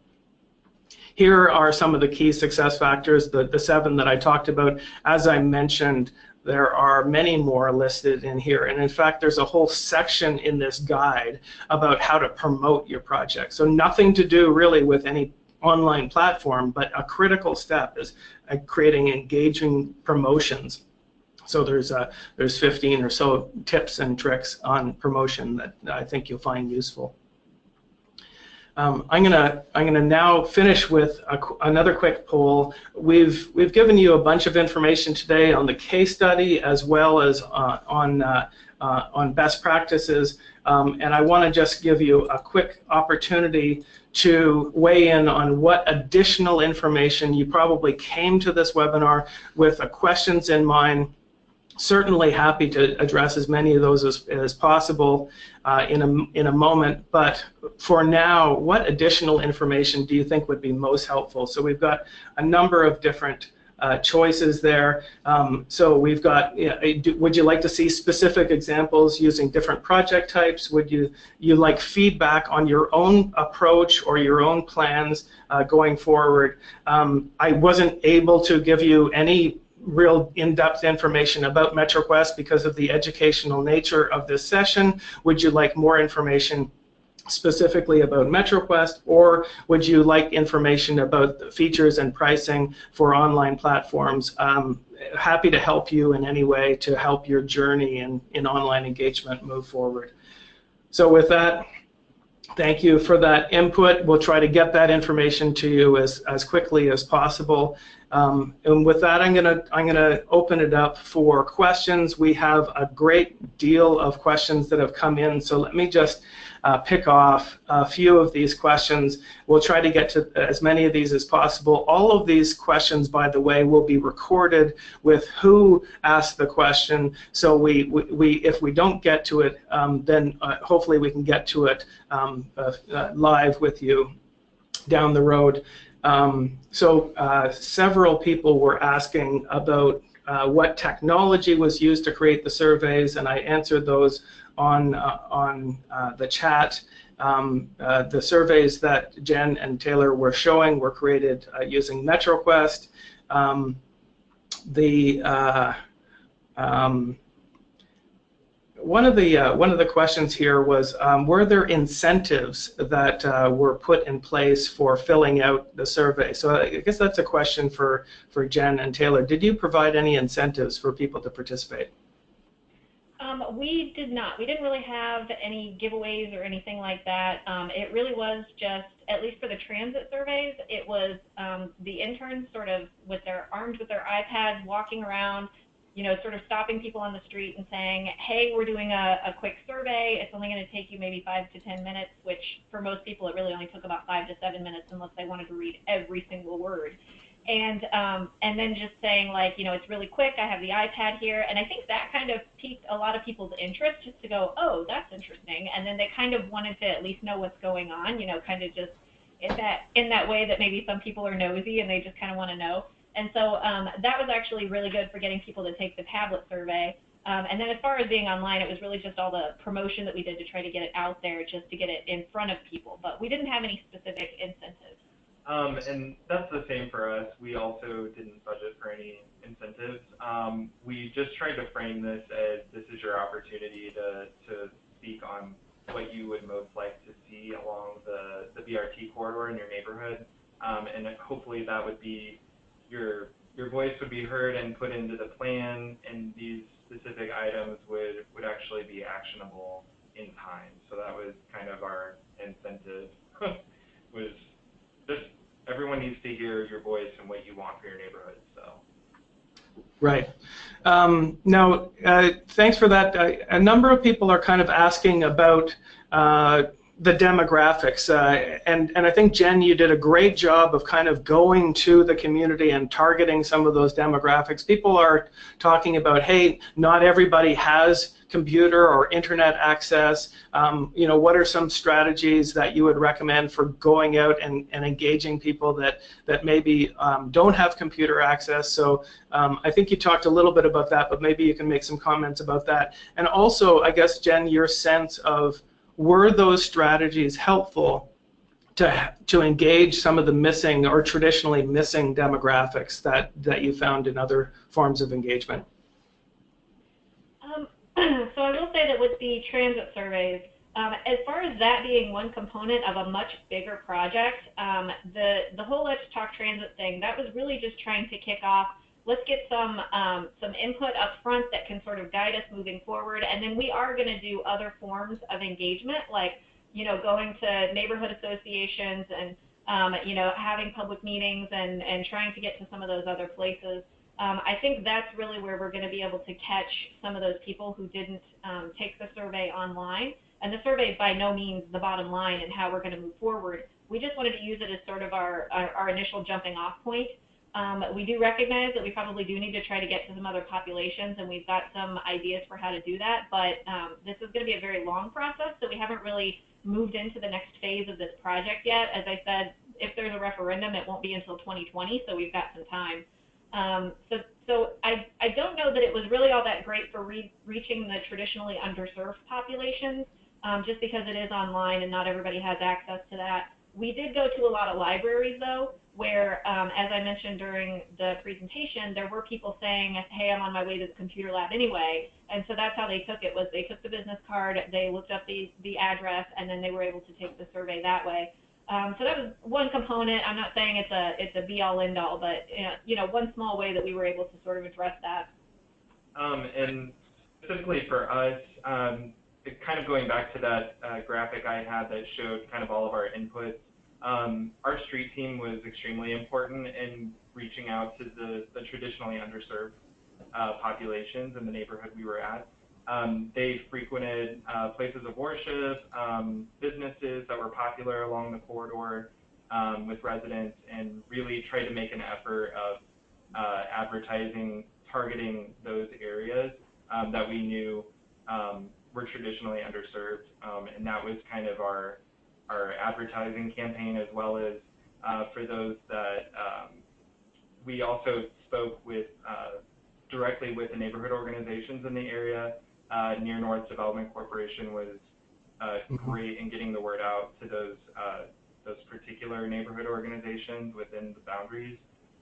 [SPEAKER 1] Here are some of the key success factors, the 7 that I talked about. As I mentioned, there are many more listed in here, and in fact there's a whole section in this guide about how to promote your project. So nothing to do really with any online platform, but a critical step is creating engaging promotions. So there's 15 or so tips and tricks on promotion that I think you'll find useful. I'm gonna now finish with another quick poll. We've given you a bunch of information today on the case study as well as on best practices, and I want to just give you a quick opportunity to weigh in on what additional information. You probably came to this webinar with questions in mind. Certainly happy to address as many of those as possible in a moment, but for now, what additional information do you think would be most helpful? So we've got a number of different choices there. So we've got, would you like to see specific examples using different project types? Would you like feedback on your own approach or your own plans going forward? I wasn't able to give you any real in-depth information about MetroQuest because of the educational nature of this session. Would you like more information specifically about MetroQuest, or would you like information about the features and pricing for online platforms? Happy to help you in any way to help your journey in online engagement move forward. So with that, thank you for that input. We'll try to get that information to you as quickly as possible. And with that, I'm gonna open it up for questions. We have a great deal of questions that have come in, so let me just pick off a few of these questions. We'll try to get to as many of these as possible. All of these questions, by the way, will be recorded with who asked the question, so if we don't get to it, then hopefully we can get to it live with you down the road. Several people were asking about what technology was used to create the surveys, and I answered those on the chat. The surveys that Jen and Taylor were showing were created using MetroQuest. One of the questions here was, were there incentives that were put in place for filling out the survey? So I guess that's a question for Jen and Taylor. Did you provide any incentives for people to participate?
[SPEAKER 2] We did not. We didn't really have any giveaways or anything like that. It really was just, at least for the transit surveys, it was the interns sort of armed with their iPads walking around, sort of stopping people on the street and saying, hey, we're doing a quick survey. It's only going to take you maybe 5 to 10 minutes, which for most people it really only took about 5 to 7 minutes unless they wanted to read every single word. And then just saying, like, it's really quick. I have the iPad here. And I think that kind of piqued a lot of people's interest, just to go, oh, that's interesting. And then they kind of wanted to at least know what's going on, kind of just in that way that maybe some people are nosy and they just kind of want to know. And so that was actually really good for getting people to take the tablet survey. And then as far as being online, it was really just all the promotion that we did to try to get it out there, just to get it in front of people. But we didn't have any specific incentives.
[SPEAKER 3] And that's the same for us. We also didn't budget for any incentives. We just tried to frame this as this is your opportunity to speak on what you would most like to see along the BRT corridor in your neighborhood. And hopefully that would be your voice would be heard and put into the plan, and these specific items would actually be actionable in time. So that was kind of our incentive, was just everyone needs to hear your voice and what you want for your neighborhood. So.
[SPEAKER 1] Right. Now, thanks for that. A number of people are kind of asking about the demographics, and I think, Jen, you did a great job of kind of going to the community and targeting some of those demographics. People are talking about, hey, not everybody has computer or internet access. What are some strategies that you would recommend for going out and engaging people that maybe don't have computer access? So I think you talked a little bit about that, but maybe you can make some comments about that. And also, I guess, Jen, your sense of, were those strategies helpful to engage some of the missing or traditionally missing demographics that you found in other forms of engagement?
[SPEAKER 2] So I will say that with the transit surveys, as far as that being one component of a much bigger project, the whole Let's Talk Transit thing, that was really just trying to kick off, let's get some input up front that can sort of guide us moving forward, and then we are going to do other forms of engagement, like going to neighborhood associations and having public meetings and trying to get to some of those other places. I think that's really where we're going to be able to catch some of those people who didn't take the survey online. And the survey is by no means the bottom line and how we're going to move forward. We just wanted to use it as sort of our initial jumping off point. We do recognize that we probably do need to try to get to some other populations, and we've got some ideas for how to do that, but this is going to be a very long process, so we haven't really moved into the next phase of this project yet. As I said, if there's a referendum, it won't be until 2020, so we've got some time. So I don't know that it was really all that great for reaching the traditionally underserved populations, just because it is online and not everybody has access to that. We did go to a lot of libraries, though, where, as I mentioned during the presentation, there were people saying, hey, I'm on my way to the computer lab anyway. And so that's how they took it, was they took the business card, they looked up the address, and then they were able to take the survey that way. So that was one component. I'm not saying it's a be-all, end-all, but one small way that we were able to sort of address that.
[SPEAKER 3] And specifically for us, kind of going back to that graphic I had that showed kind of all of our inputs, our street team was extremely important in reaching out to the traditionally underserved populations in the neighborhood we were at. They frequented places of worship, businesses that were popular along the corridor with residents, and really tried to make an effort of advertising, targeting those areas that we knew were traditionally underserved, and that was kind of our advertising campaign, as well as for those that we also spoke with directly with the neighborhood organizations in the area. Near North Development Corporation was great in getting the word out to those particular neighborhood organizations within the boundaries,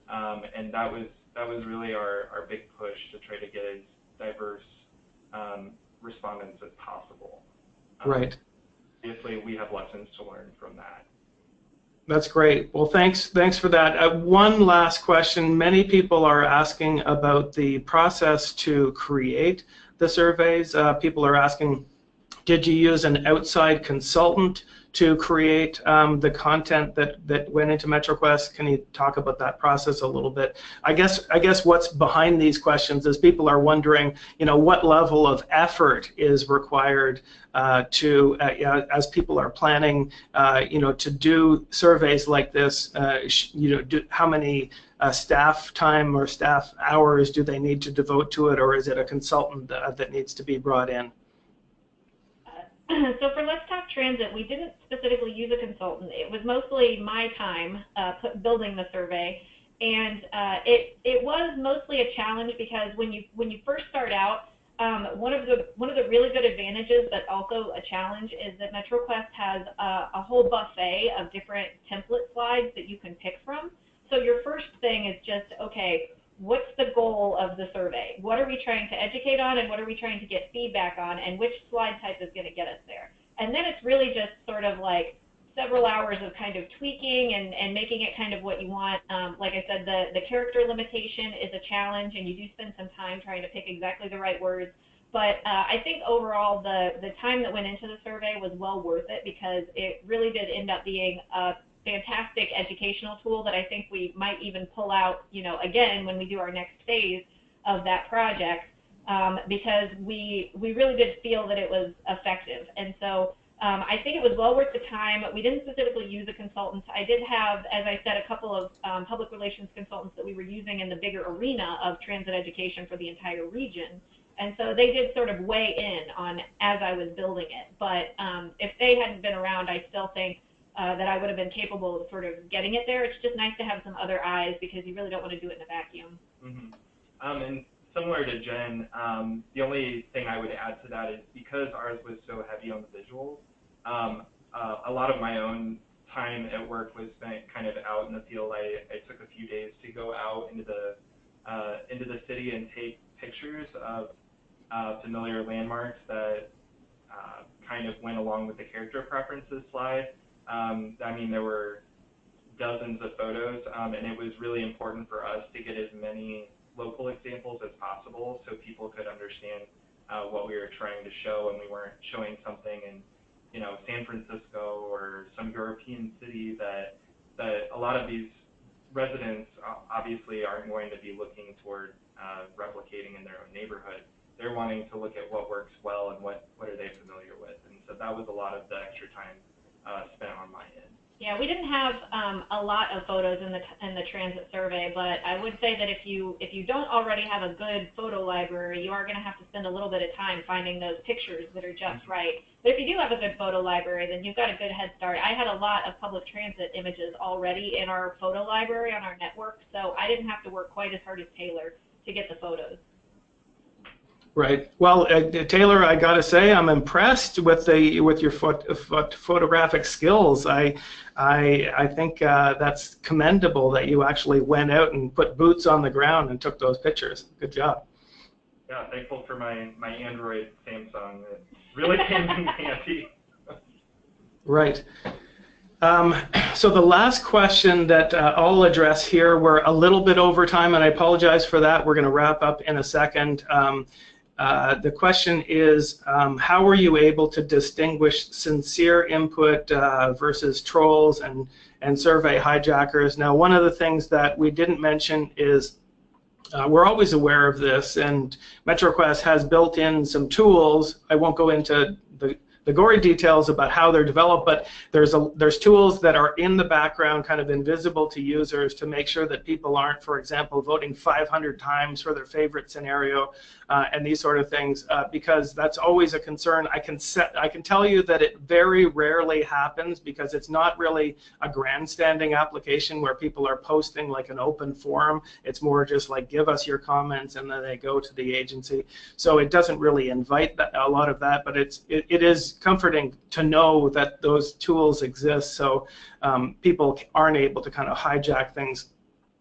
[SPEAKER 3] and that was really our big push to try to get as diverse respondents as possible.
[SPEAKER 1] Right.
[SPEAKER 3] Obviously, we have lessons to learn from that.
[SPEAKER 1] That's great. Well, thanks for that. One last question. Many people are asking about the process to create the surveys. People are asking, did you use an outside consultant to create the content that went into MetroQuest? Can you talk about that process a little bit? I guess what's behind these questions is people are wondering, what level of effort is required as people are planning, to do surveys like this. How many staff time or staff hours do they need to devote to it, or is it a consultant that needs to be brought in?
[SPEAKER 2] So for Let's Talk Transit, we didn't specifically use a consultant. It was mostly my time building the survey, and it was mostly a challenge because when you first start out, one of the really good advantages, but also a challenge, is that MetroQuest has a whole buffet of different template slides that you can pick from. So your first thing is just, okay, what's the goal of the survey? What are we trying to educate on, and what are we trying to get feedback on, and which slide type is going to get us there? And then it's really just sort of like several hours of kind of tweaking and making it kind of what you want. Like I said, the character limitation is a challenge, and you do spend some time trying to pick exactly the right words. But I think overall the time that went into the survey was well worth it, because it really did end up being a fantastic educational tool that I think we might even pull out, again, when we do our next phase of that project, because we really did feel that it was effective. And so I think it was well worth the time. We didn't specifically use a consultant. I did have, as I said, a couple of public relations consultants that we were using in the bigger arena of transit education for the entire region. And so they did sort of weigh in on as I was building it. But if they hadn't been around, I still think that I would have been capable of sort of getting it there. It's just nice to have some other eyes, because you really don't want to do it in a vacuum.
[SPEAKER 3] Mm-hmm. And similar to Jen, the only thing I would add to that is because ours was so heavy on the visuals, a lot of my own time at work was spent kind of out in the field. I took a few days to go out into the city and take pictures of familiar landmarks that kind of went along with the character preferences slide. I mean, there were dozens of photos, and it was really important for us to get as many local examples as possible so people could understand what we were trying to show, and we weren't showing something in, San Francisco or some European city that a lot of these residents obviously aren't going to be looking toward replicating in their own neighborhood. They're wanting to look at what works well and what are they familiar with, and so that was a lot of the extra time spent on my end.
[SPEAKER 2] Yeah, we didn't have a lot of photos in the transit survey, but I would say that if you don't already have a good photo library, you are going to have to spend a little bit of time finding those pictures that are just right. But if you do have a good photo library, then you've got a good head start. I had a lot of public transit images already in our photo library on our network, so I didn't have to work quite as hard as Taylor to get the photos.
[SPEAKER 1] Right. Well, Taylor, I got to say, I'm impressed with your photographic skills. I think that's commendable that you actually went out and put boots on the ground and took those pictures. Good job.
[SPEAKER 3] Yeah, thankful for my Android Samsung. It really came in handy.
[SPEAKER 1] Right. So the last question that I'll address here, we're a little bit over time, and I apologize for that. We're going to wrap up in a second. The question is, how were you able to distinguish sincere input versus trolls and survey hijackers? Now, one of the things that we didn't mention is we're always aware of this, and MetroQuest has built in some tools. I won't go into the gory details about how they're developed, but there's tools that are in the background, kind of invisible to users, to make sure that people aren't, for example, voting 500 times for their favorite scenario and these sort of things, because that's always a concern. I can tell you that it very rarely happens, because it's not really a grandstanding application where people are posting like an open forum. It's more just like, give us your comments, and then they go to the agency. So it doesn't really invite a lot of that, but it is comforting to know that those tools exist, so people aren't able to kind of hijack things.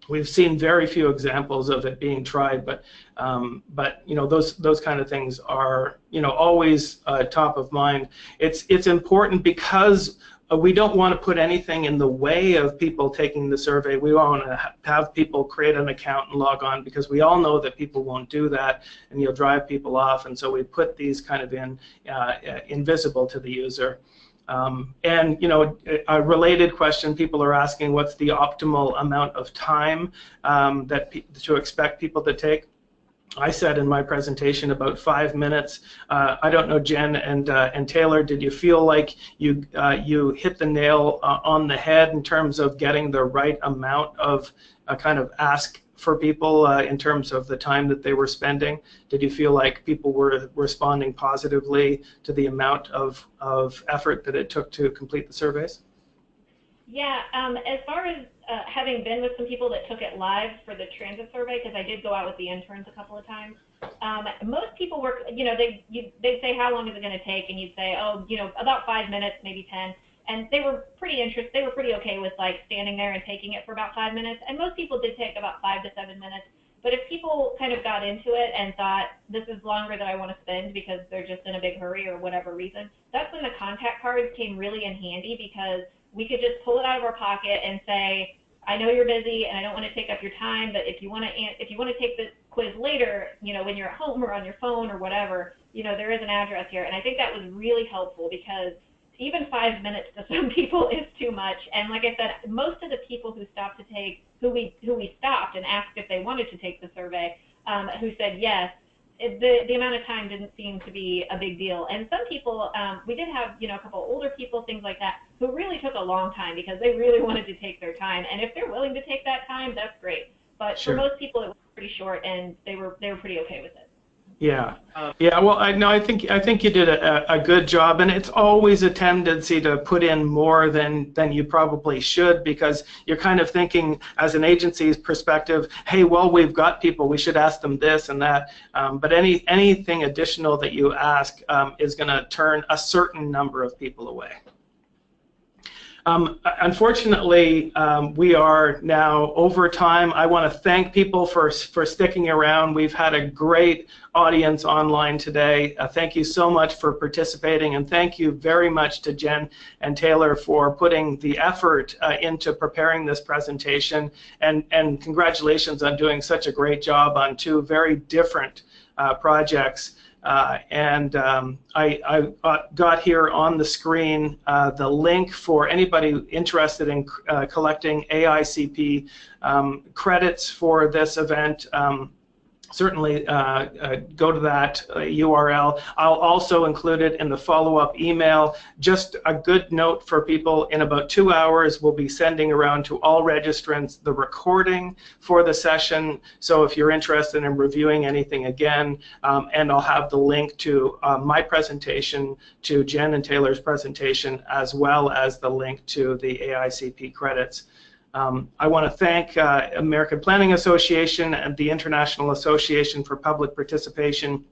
[SPEAKER 1] We've seen very few examples of it being tried, but those kind of things are always top of mind. It's important because we don't want to put anything in the way of people taking the survey. We want to have people create an account and log on, because we all know that people won't do that, and you'll drive people off. And so we put these kind of invisible to the user. And a related question people are asking: what's the optimal amount of time to expect people to take? I said in my presentation about 5 minutes. I don't know, Jen and Taylor, did you feel like you hit the nail on the head in terms of getting the right amount of kind of ask for people in terms of the time that they were spending? Did you feel like people were responding positively to the amount of effort that it took to complete the surveys?
[SPEAKER 2] Yeah, as far as having been with some people that took it live for the transit survey, because I did go out with the interns a couple of times, most people were, they'd say, how long is it going to take? And you'd say, oh, about 5 minutes, maybe 10. And they were pretty interested. They were pretty okay with like standing there and taking it for about 5 minutes. And most people did take about 5 to 7 minutes. But if people kind of got into it and thought, this is longer than I want to spend because they're just in a big hurry or whatever reason, that's when the contact cards came really in handy, because we could just pull it out of our pocket and say, I know you're busy and I don't want to take up your time, but if you want to take the quiz later, when you're at home or on your phone or whatever, there is an address here. And I think that was really helpful, because even 5 minutes to some people is too much. And like I said, most of the people who stopped to take, who we stopped and asked if they wanted to take the survey, who said yes, the amount of time didn't seem to be a big deal. And some people, we did have, a couple older people, things like that, who really took a long time because they really wanted to take their time. And if they're willing to take that time, that's great. But
[SPEAKER 1] Sure.
[SPEAKER 2] For most people, it was pretty short, and they were pretty okay with it.
[SPEAKER 1] Yeah, yeah. Well, I think you did a good job, and it's always a tendency to put in more than you probably should, because you're kind of thinking, as an agency's perspective, hey, well, we've got people, we should ask them this and that. But anything additional that you ask is going to turn a certain number of people away. Unfortunately, we are now over time. I want to thank people for sticking around. We've had a great audience online today. Thank you so much for participating, and thank you very much to Jen and Taylor for putting the effort into preparing this presentation, and congratulations on doing such a great job on two very different projects. I got here on the screen the link for anybody interested in collecting AICP credits for this event. Certainly go to that URL. I'll also include it in the follow-up email. Just a good note for people: in about 2 hours, we'll be sending around to all registrants the recording for the session. So if you're interested in reviewing anything again, and I'll have the link to my presentation, to Jen and Taylor's presentation, as well as the link to the AICP credits. I want to thank American Planning Association and the International Association for Public Participation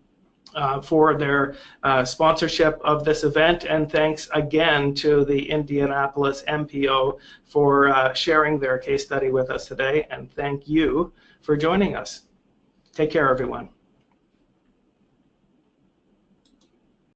[SPEAKER 1] for their sponsorship of this event, and thanks again to the Indianapolis MPO for sharing their case study with us today, and thank you for joining us. Take care, everyone.